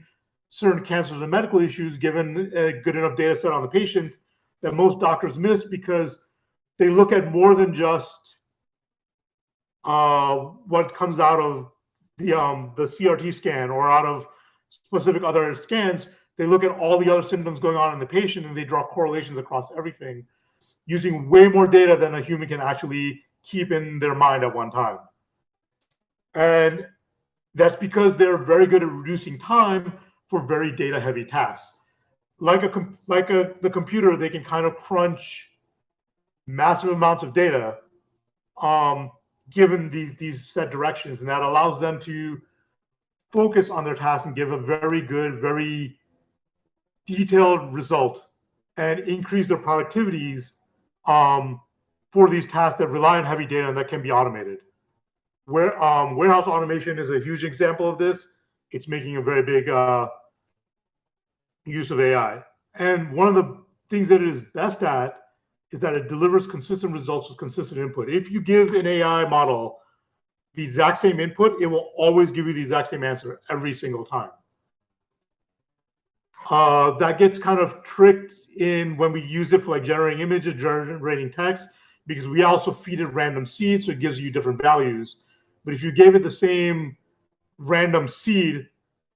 certain cancers and medical issues given a good enough data set on the patient that most doctors miss because they look at more than just what comes out of the CRT scan or out of specific other scans. They look at all the other symptoms going on in the patient and they draw correlations across everything using way more data than a human can actually keep in their mind at one time. And that's because they're very good at reducing time for very data heavy tasks. Like the computer, they can kind of crunch massive amounts of data given these set directions, and that allows them to focus on their task and give a very good, very detailed result and increase their productivities for these tasks that rely on heavy data and that can be automated. Warehouse automation is a huge example of this. It's making a very big use of AI. And one of the things that it is best at is that it delivers consistent results with consistent input. If you give an AI model the exact same input, it will always give you the exact same answer every single time. That gets kind of tricked in when we use it for like generating images, generating text, because we also feed it random seeds, so it gives you different values. But if you gave it the same random seed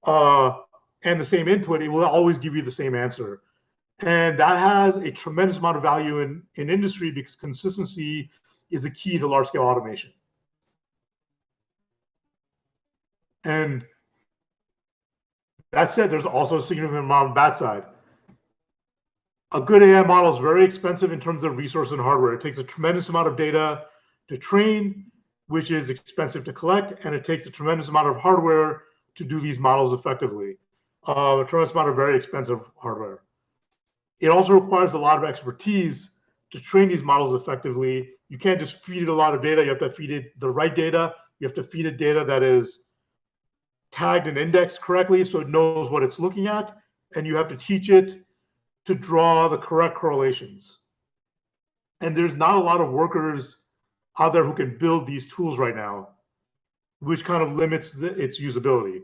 and the same input, it will always give you the same answer. And that has a tremendous amount of value in industry because consistency is a key to large-scale automation. And that said, there's also a significant amount of bad side. A good AI model is very expensive in terms of resource and hardware. It takes a tremendous amount of data to train, which is expensive to collect, and it takes a tremendous amount of hardware to do these models effectively. A tremendous amount of very expensive hardware. It also requires a lot of expertise to train these models effectively. You can't just feed it a lot of data. You have to feed it the right data. You have to feed it data that is tagged and indexed correctly so it knows what it's looking at, and you have to teach it to draw the correct correlations. And there's not a lot of workers out there who can build these tools right now, which kind of limits its usability.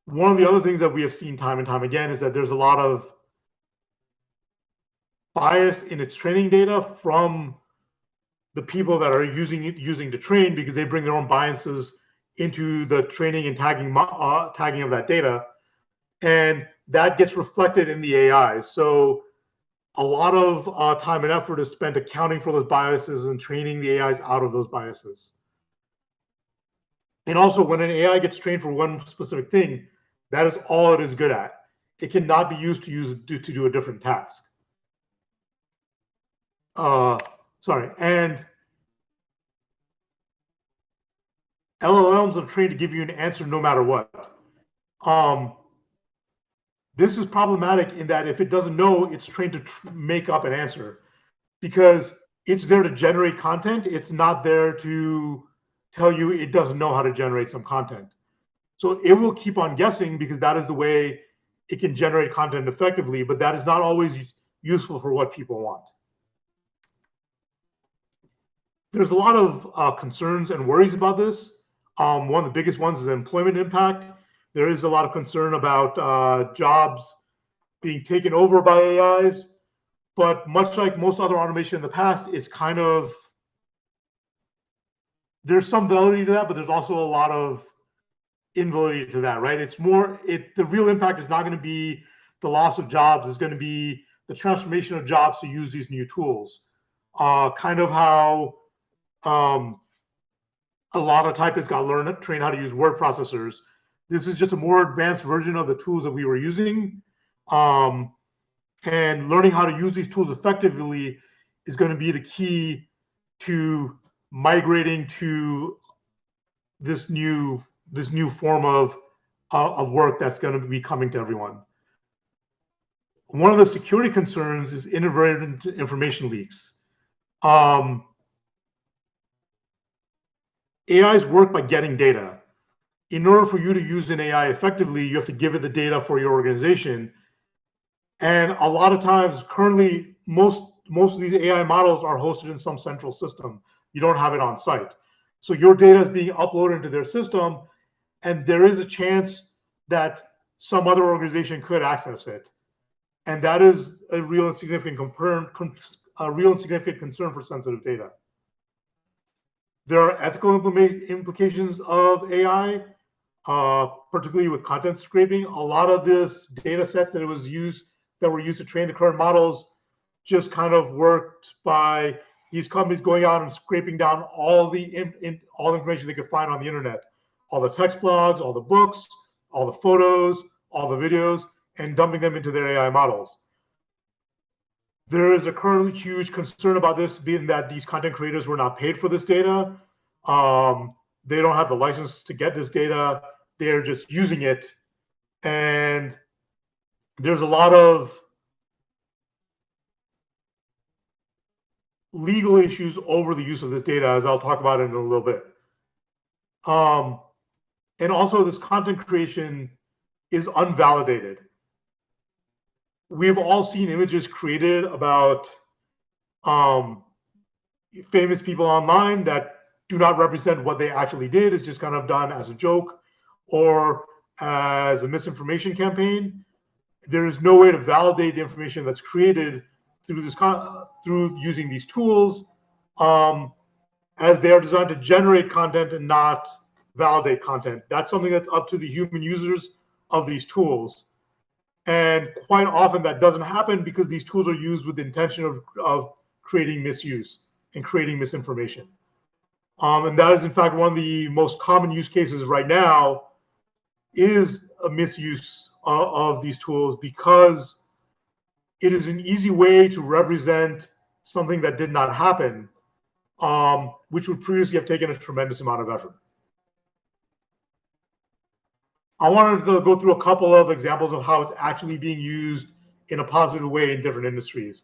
One of the other things that we have seen time and time again is that there's a lot of bias in its training data from the people that are using to train, because they bring their own biases into the training and tagging of that data, and that gets reflected in the AI. So a lot of time and effort is spent accounting for those biases and training the AIs out of those biases. And also, when an AI gets trained for one specific thing, that is all it is good at. It cannot be used to do a different task. And LLMs are trained to give you an answer no matter what. This is problematic in that if it doesn't know, it's trained to make up an answer, because it's there to generate content. It's not there to tell you it doesn't know how to generate some content. So it will keep on guessing because that is the way it can generate content effectively, but that is not always useful for what people want. There's a lot of concerns and worries about this. One of the biggest ones is employment impact. There is a lot of concern about jobs being taken over by AIs, but much like most other automation in the past, it's kind of, there's some validity to that, but there's also a lot of invalidity to that, right? It's more, the real impact is not going to be the loss of jobs, it's going to be the transformation of jobs to use these new tools. Kind of how a lot of typists got trained how to use word processors. This is just a more advanced version of the tools that we were using. And learning how to use these tools effectively is going to be the key to migrating to this new form of work that's going to be coming to everyone. One of the security concerns is inadvertent information leaks. AIs work by getting data. In order for you to use an AI effectively, you have to give it the data for your organization. And a lot of times, currently, most of these AI models are hosted in some central system. You don't have it on site. So your data is being uploaded into their system, and there is a chance that some other organization could access it. And that is a real and significant concern for sensitive data. There are ethical implications of AI, particularly with content scraping. A lot of this data sets that were used to train the current models just kind of worked by these companies going out and scraping down all the information they could find on the internet, all the text blogs, all the books, all the photos, all the videos, and dumping them into their AI models. There is a currently huge concern about this, being that these content creators were not paid for this data. They don't have the license to get this data. They're just using it. And there's a lot of legal issues over the use of this data, as I'll talk about it in a little bit. And also, this content creation is unvalidated. We've all seen images created about famous people online that do not represent what they actually did. It's just kind of done as a joke or as a misinformation campaign. There is no way to validate the information that's created through using these tools, as they are designed to generate content and not validate content. That's something that's up to the human users of these tools. And quite often that doesn't happen because these tools are used with the intention of creating misuse and creating misinformation. And that is, in fact, one of the most common use cases right now is a misuse of these tools, because it is an easy way to represent something that did not happen, which would previously have taken a tremendous amount of effort. I wanted to go through a couple of examples of how it's actually being used in a positive way in different industries.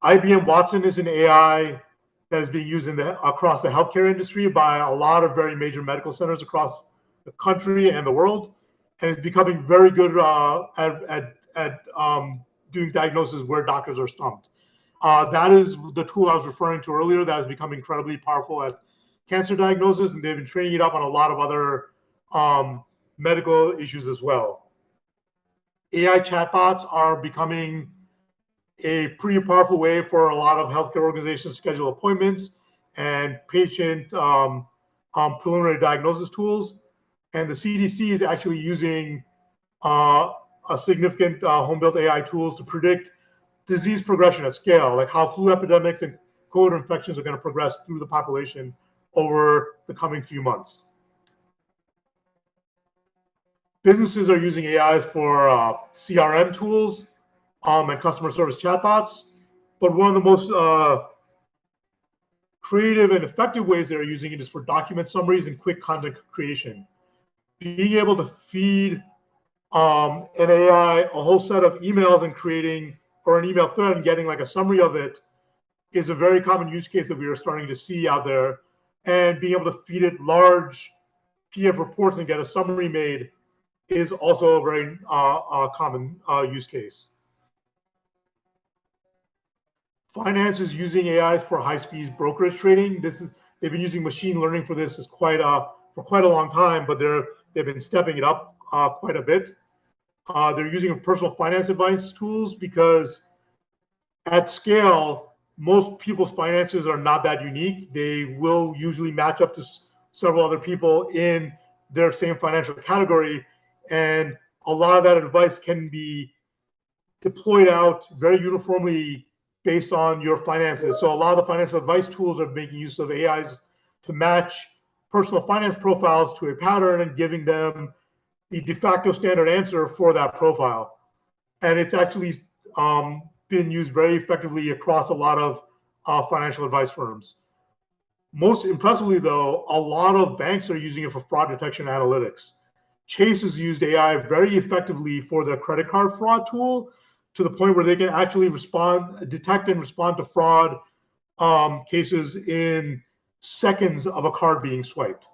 IBM Watson is an AI that is being used across the healthcare industry by a lot of very major medical centers across the country and the world, and it's becoming very good at doing diagnosis where doctors are stumped. That is the tool I was referring to earlier that has become incredibly powerful at cancer diagnosis, and they've been training it up on a lot of other medical issues as well. AI chatbots are becoming a pretty powerful way for a lot of healthcare organizations to schedule appointments and patient preliminary diagnosis tools. And the CDC is actually using a significant home-built AI tools to predict disease progression at scale, like how flu epidemics and COVID infections are going to progress through the population over the coming few months. Businesses are using AIs for CRM tools and customer service chatbots, but one of the most creative and effective ways they're using it is for document summaries and quick content creation. Being able to feed an AI a whole set of emails and creating, or an email thread and getting like a summary of it, is a very common use case that we are starting to see out there. And being able to feed it large PDF reports and get a summary made is also a very common use case. Finance is using AIs for high-speed brokerage trading. They've been using machine learning for this for quite a long time, but they've been stepping it up quite a bit. They're using personal finance advice tools because at scale, most people's finances are not that unique. They will usually match up to several other people in their same financial category. And a lot of that advice can be deployed out very uniformly based on your finances. So a lot of the financial advice tools are making use of AIs to match personal finance profiles to a pattern and giving them the de facto standard answer for that profile. And it's actually been used very effectively across a lot of financial advice firms. Most impressively, though, a lot of banks are using it for fraud detection analytics. Chase has used AI very effectively for their credit card fraud tool to the point where they can actually detect and respond to fraud cases in seconds of a card being swiped.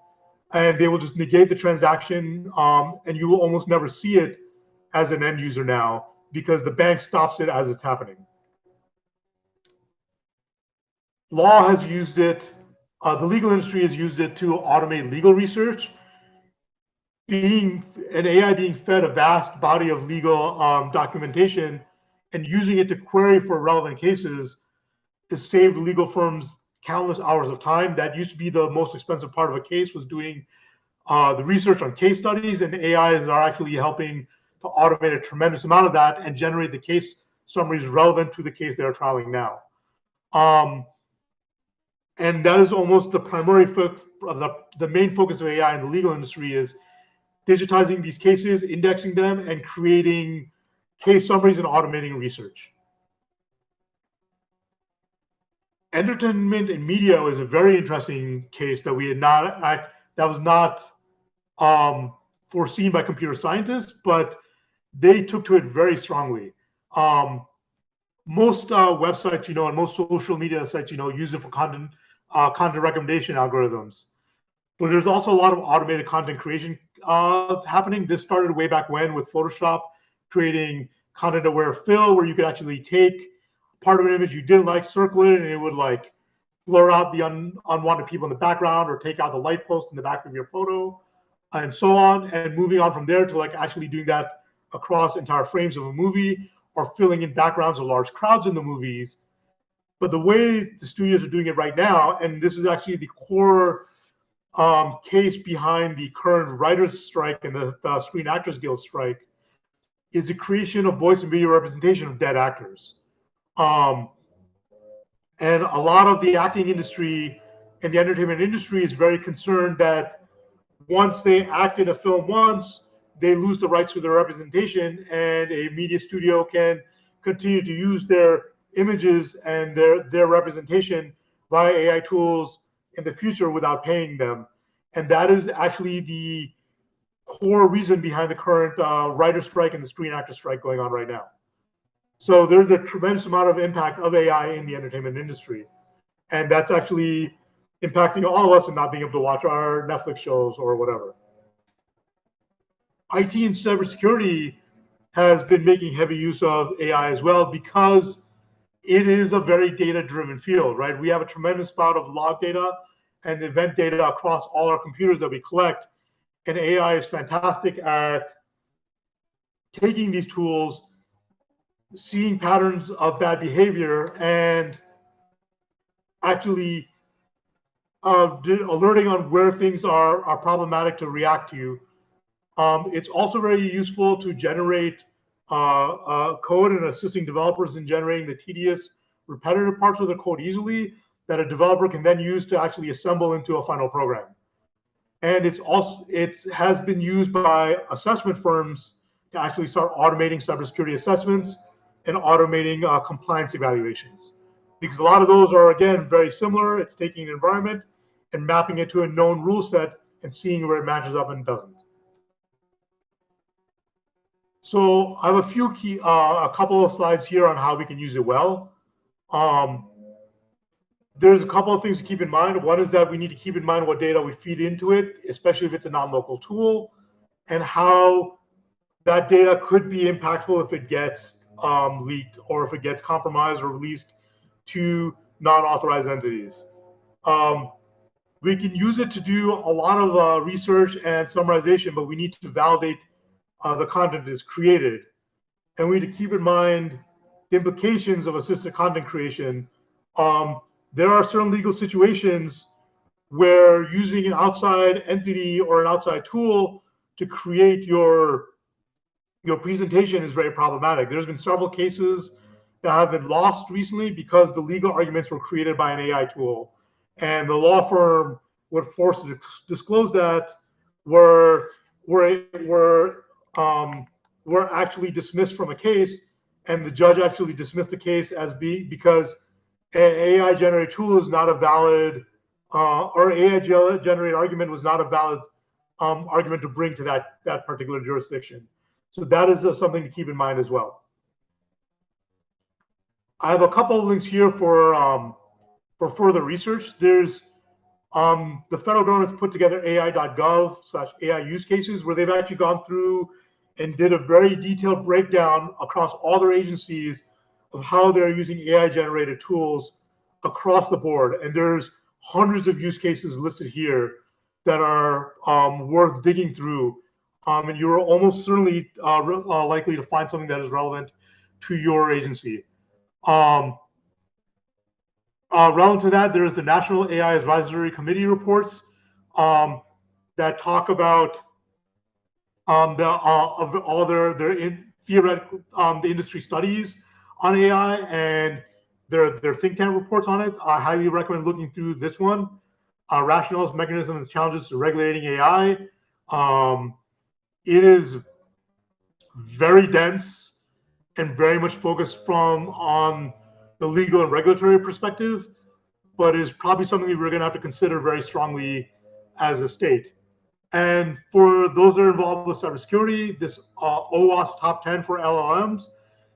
And they will just negate the transaction, and you will almost never see it as an end user now because the bank stops it as it's happening. Law has used it, the legal industry has used it to automate legal research. An AI being fed a vast body of legal documentation and using it to query for relevant cases has saved legal firms countless hours of time. That used to be the most expensive part of a case, was doing the research on case studies, and AIs are actually helping to automate a tremendous amount of that and generate the case summaries relevant to the case they're trialing now. And that is almost the primary the main focus of AI in the legal industry is digitizing these cases, indexing them, and creating case summaries and automating research. Entertainment and media is a very interesting case that that was not foreseen by computer scientists, but they took to it very strongly. Most websites, and most social media sites, use it for content recommendation algorithms. But there's also a lot of automated content creation happening. This started way back when with Photoshop creating content-aware fill, where you could actually take part of an image you didn't like, circle it, and it would like blur out the unwanted people in the background or take out the light post in the back of your photo, and so on. And moving on from there to like actually doing that across entire frames of a movie or filling in backgrounds of large crowds in the movies. But the way the studios are doing it right now, and this is actually the core case behind the current writers' strike and the Screen Actors Guild strike, is the creation of voice and video representation of dead actors. And a lot of the acting industry and the entertainment industry is very concerned that once they act in a film once, they lose the rights to their representation, and a media studio can continue to use their images and their representation via AI tools in the future without paying them. And that is actually the core reason behind the current writer strike and the Screen Actors strike going on right now. So there's a tremendous amount of impact of AI in the entertainment industry. And that's actually impacting all of us and not being able to watch our Netflix shows or whatever. IT and cybersecurity has been making heavy use of AI as well because it is a very data-driven field, right? We have a tremendous amount of log data and event data across all our computers that we collect. And AI is fantastic at taking these tools, seeing patterns of bad behavior, and actually alerting on where things are problematic to react to. It's also very useful to generate code and assisting developers in generating the tedious, repetitive parts of the code easily that a developer can then use to actually assemble into a final program. And it has been used by assessment firms to actually start automating cybersecurity assessments and automating compliance evaluations. Because a lot of those are, again, very similar. It's taking an environment and mapping it to a known rule set and seeing where it matches up and doesn't. So I have a couple of slides here on how we can use it well. There's a couple of things to keep in mind. One is that we need to keep in mind what data we feed into it, especially if it's a non-local tool, and how that data could be impactful if it gets leaked or if it gets compromised or released to non-authorized entities. We can use it to do a lot of research and summarization, but we need to validate the content is created. And we need to keep in mind the implications of assisted content creation. There are certain legal situations where using an outside entity or an outside tool to create your presentation is very problematic. There's been several cases that have been lost recently because the legal arguments were created by an AI tool, and the law firm were forced to disclose that were actually dismissed from a case, and the judge actually dismissed the case as because an AI generated tool is not a valid or AI generated argument was not a valid argument to bring to that particular jurisdiction. So that is something to keep in mind as well. I have a couple of links here for further research. There's the federal government's put together AI.gov/AI use cases, where they've actually gone through and did a very detailed breakdown across all their agencies of how they're using AI generated tools across the board. And there's hundreds of use cases listed here that are worth digging through. And you're almost certainly likely to find something that is relevant to your agency. Relevant to that, there's the National AI Advisory Committee reports that talk about all their theoretical the industry studies on AI and their think tank reports on it. I highly recommend looking through this one. Rationales, Mechanisms, and Challenges to Regulating AI. It is very dense and very much focused on the legal and regulatory perspective, but is probably something that we're going to have to consider very strongly as a state. And for those that are involved with cybersecurity, this OWASP Top 10 for LLMs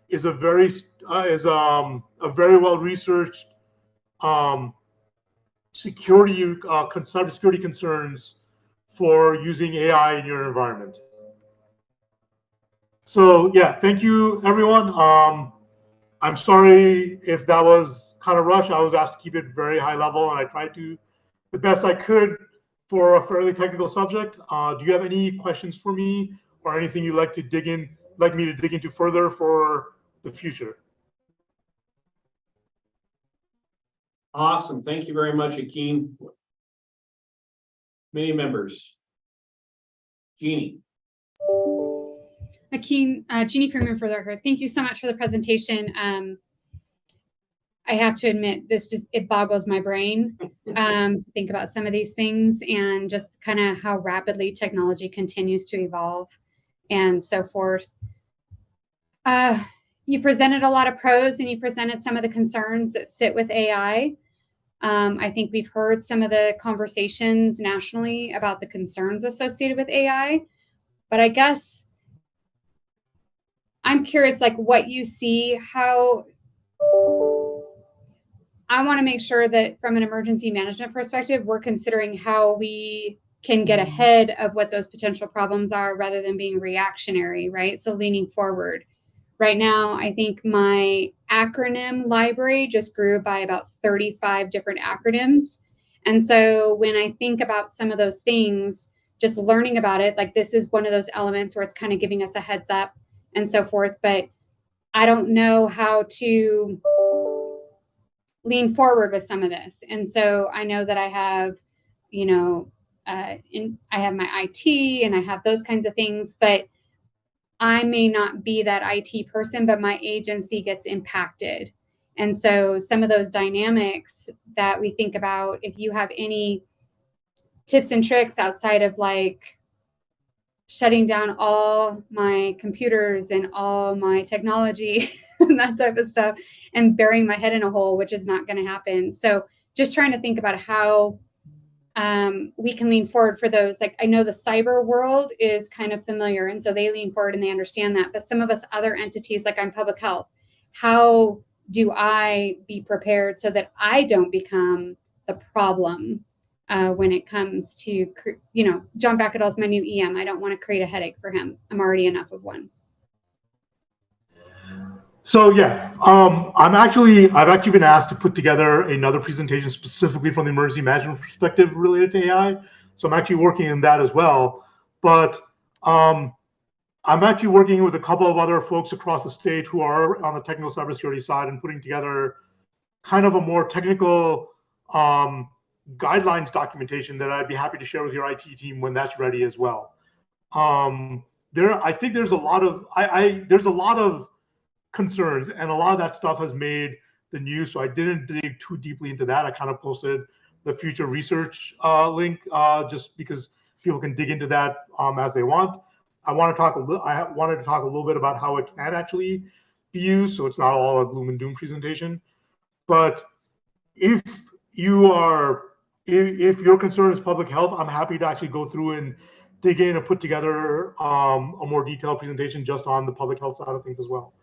is a very well researched cybersecurity concerns for using AI in your environment. So yeah, thank you everyone. I'm sorry if that was kind of rushed. I was asked to keep it very high level, and I tried to the best I could for a fairly technical subject. Do you have any questions for me or anything you'd like me to dig into further for the future? Awesome. Thank you very much, Akeem. Many members. Jeannie. Akeem, Jeannie Freeman for the record. Thank you so much for the presentation. I have to admit, it boggles my brain to think about some of these things and just kind of how rapidly technology continues to evolve and so forth. You presented a lot of pros and you presented some of the concerns that sit with AI. I think we've heard some of the conversations nationally about the concerns associated with AI, but I guess I'm curious, like what you see, how I want to make sure that from an emergency management perspective, we're considering how we can get ahead of what those potential problems are rather than being reactionary, right? So leaning forward. Right now, I think my acronym library just grew by about 35 different acronyms. And so when I think about some of those things, just learning about it, like this is one of those elements where it's kind of giving us a heads up and so forth, but I don't know how to lean forward with some of this. And so I know that I have, I have my IT and I have those kinds of things, but I may not be that IT person, but my agency gets impacted. And so some of those dynamics that we think about, if you have any tips and tricks outside of like shutting down all my computers and all my technology and that type of stuff and burying my head in a hole, which is not going to happen. So just trying to think about how we can lean forward for those. Like I know the cyber world is kind of familiar, and so they lean forward and they understand that. But some of us other entities, like I'm public health, how do I be prepared so that I don't become the problem when it comes to, John Backetall's my new EM. I don't want to create a headache for him. I'm already enough of one. So yeah, I've actually been asked to put together another presentation specifically from the emergency management perspective related to AI. So I'm actually working on that as well. But I'm actually working with a couple of other folks across the state who are on the technical cybersecurity side and putting together kind of a more technical guidelines documentation that I'd be happy to share with your IT team when that's ready as well. I think there's a lot of there's a lot of concerns, and a lot of that stuff has made the news. So I didn't dig too deeply into that. I kind of posted the future research link just because people can dig into that as they want. I wanted to talk a little bit about how it can actually be used, so it's not all a gloom and doom presentation. But if your concern is public health, I'm happy to actually go through and dig in and put together a more detailed presentation just on the public health side of things as well.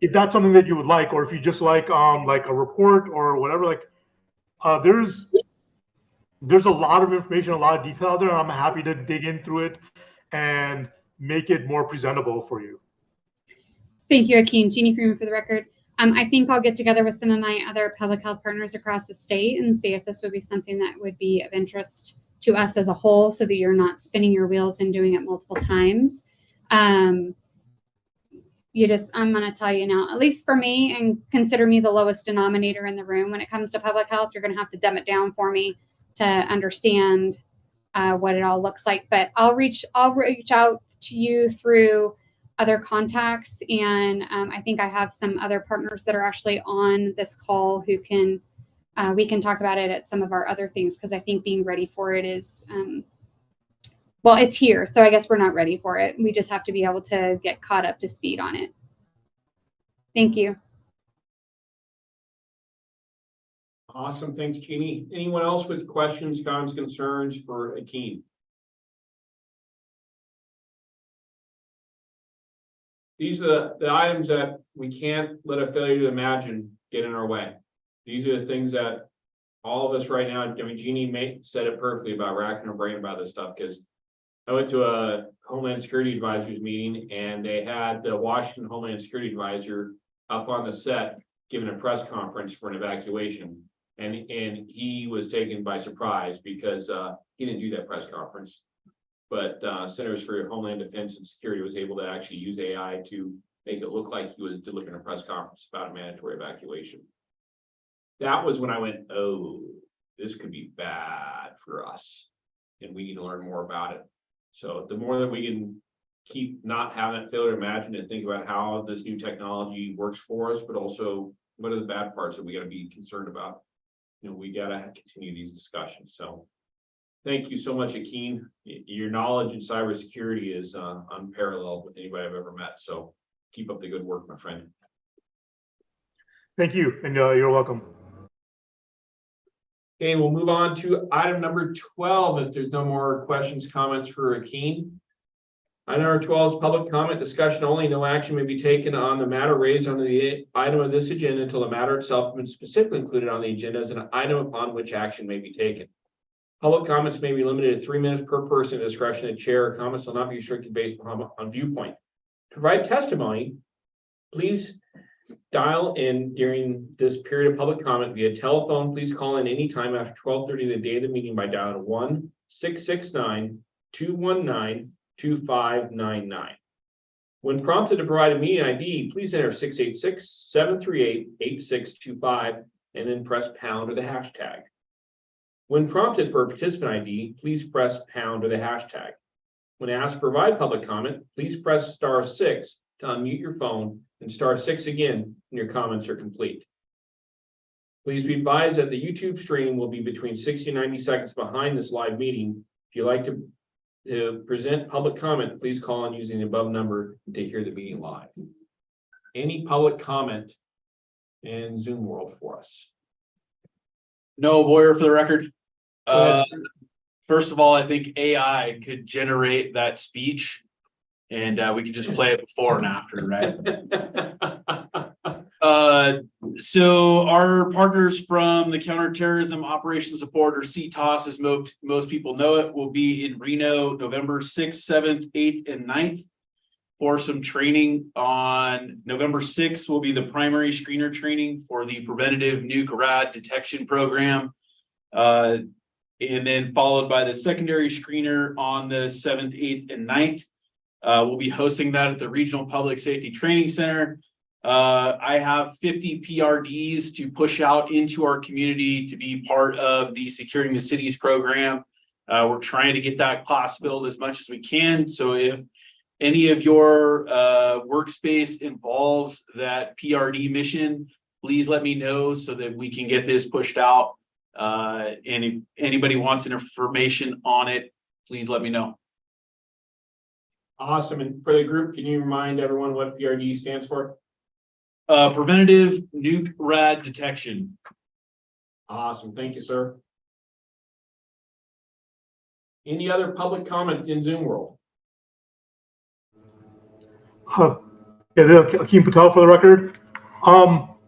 If that's something that you would like, or if you just like a report or whatever, there's a lot of information, a lot of detail out there, and I'm happy to dig in through it and make it more presentable for you. Thank you, Akeem. Jeannie Freeman for the record. I think I'll get together with some of my other public health partners across the state and see if this would be something that would be of interest to us as a whole, so that you're not spinning your wheels and doing it multiple times. I'm going to tell you now, at least for me, and consider me the lowest denominator in the room when it comes to public health, you're going to have to dumb it down for me to understand what it all looks like. But I'll reach out to you through other contacts, and I think I have some other partners that are actually on this call who can we can talk about it at some of our other things, because I think being ready for it is well, it's here, so I guess we're not ready for it. We just have to be able to get caught up to speed on it. Thank you. Awesome. Thanks, Jeannie. Anyone else with questions, comments, concerns for Akeem? These are the items that we can't let a failure to imagine get in our way. These are the things that all of us right now, I mean, Jeannie said it perfectly about racking our brain about this stuff, because I went to a Homeland Security Advisors meeting, and they had the Washington Homeland Security Advisor up on the set giving a press conference for an evacuation. And he was taken by surprise because he didn't do that press conference. But Centers for Homeland Defense and Security was able to actually use AI to make it look like he was delivering a press conference about a mandatory evacuation. That was when I went, oh, this could be bad for us, and we need to learn more about it. So the more that we can keep not having that failure to imagine and think about how this new technology works for us, but also what are the bad parts that we got to be concerned about. You know, we got to continue these discussions. So thank you so much, Akeem. Your knowledge in cybersecurity is unparalleled with anybody I've ever met. So keep up the good work, my friend. Thank you, and you're welcome. Okay, we'll move on to item number 12. If there's no more questions, comments for Akeem. Item number 12 is public comment, discussion only. No action may be taken on the matter raised on the item of this agenda until the matter itself has been specifically included on the agenda as an item upon which action may be taken. Public comments may be limited to 3 minutes per person at discretion of the chair. Comments will not be restricted based on viewpoint. To provide testimony, please dial in during this period of public comment via telephone. Please call in anytime after 12:30 the day of the meeting by dialing 1-669-219-2599. When prompted to provide a meeting ID, please enter 686-738-8625 and then press pound or the hashtag. When prompted for a participant ID, please press pound or the hashtag. When asked to provide public comment, please press *6 to unmute your phone and *6 again when your comments are complete. Please be advised that the YouTube stream will be between 60 and 90 seconds behind this live meeting. If you'd like to present public comment, please call on using the above number to hear the meeting live. Any public comment in Zoom world for us? No, Boyer, for the record. First of all, I think AI could generate that speech, and we could just play it before and after, right? So our partners from the Counterterrorism Operations Support, or CTOS, as most people know it, will be in Reno November 6th, 7th, 8th, and 9th for some training. On November 6th will be the primary screener training for the Preventative Nuke Rad Detection Program. And then followed by the secondary screener on the 7th, 8th, and 9th. We'll be hosting that at the Regional Public Safety Training Center. I have 50 PRDs to push out into our community to be part of the Securing the Cities program. We're trying to get that class filled as much as we can. So if any of your workspace involves that PRD mission, please let me know so that we can get this pushed out. And if anybody wants information on it, please let me know. Awesome. And for the group, can you remind everyone what PRD stands for? Preventative nuke rad detection. Awesome. Thank you, sir. Any other public comment in Zoom world? Yeah, Akeem Patel for the record.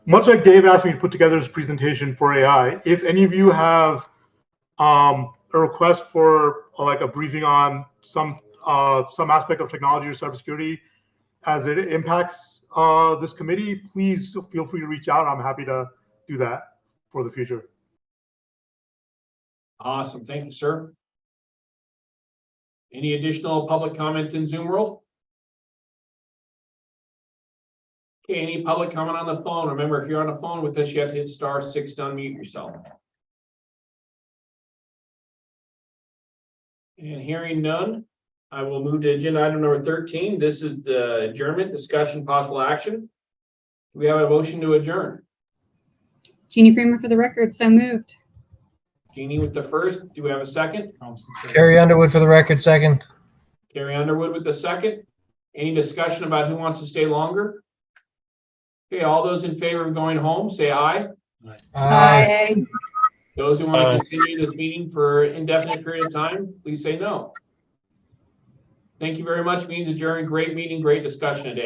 Much like Dave asked me to put together this presentation for AI, if any of you have a request for like a briefing on some aspect of technology or cybersecurity as it impacts this committee, please feel free to reach out. I'm happy to do that for the future. Awesome. Thank you, sir. Any additional public comment in Zoom world? Okay, any public comment on the phone? Remember, if you're on the phone with us, you have to hit *6 to unmute yourself. And hearing none, I will move to agenda item number 13. This is the adjournment, discussion, possible action. Do we have a motion to adjourn? Jeannie Freeman for the record, so moved. Jeannie with the first. Do we have a second? Carrie Underwood for the record, second. Carrie Underwood with the second. Any discussion about who wants to stay longer? Okay, all those in favor of going home, say aye. Aye. Those who want to continue this meeting for an indefinite period of time, please say no. Thank you very much. Meeting adjourned. Great meeting, great discussion today.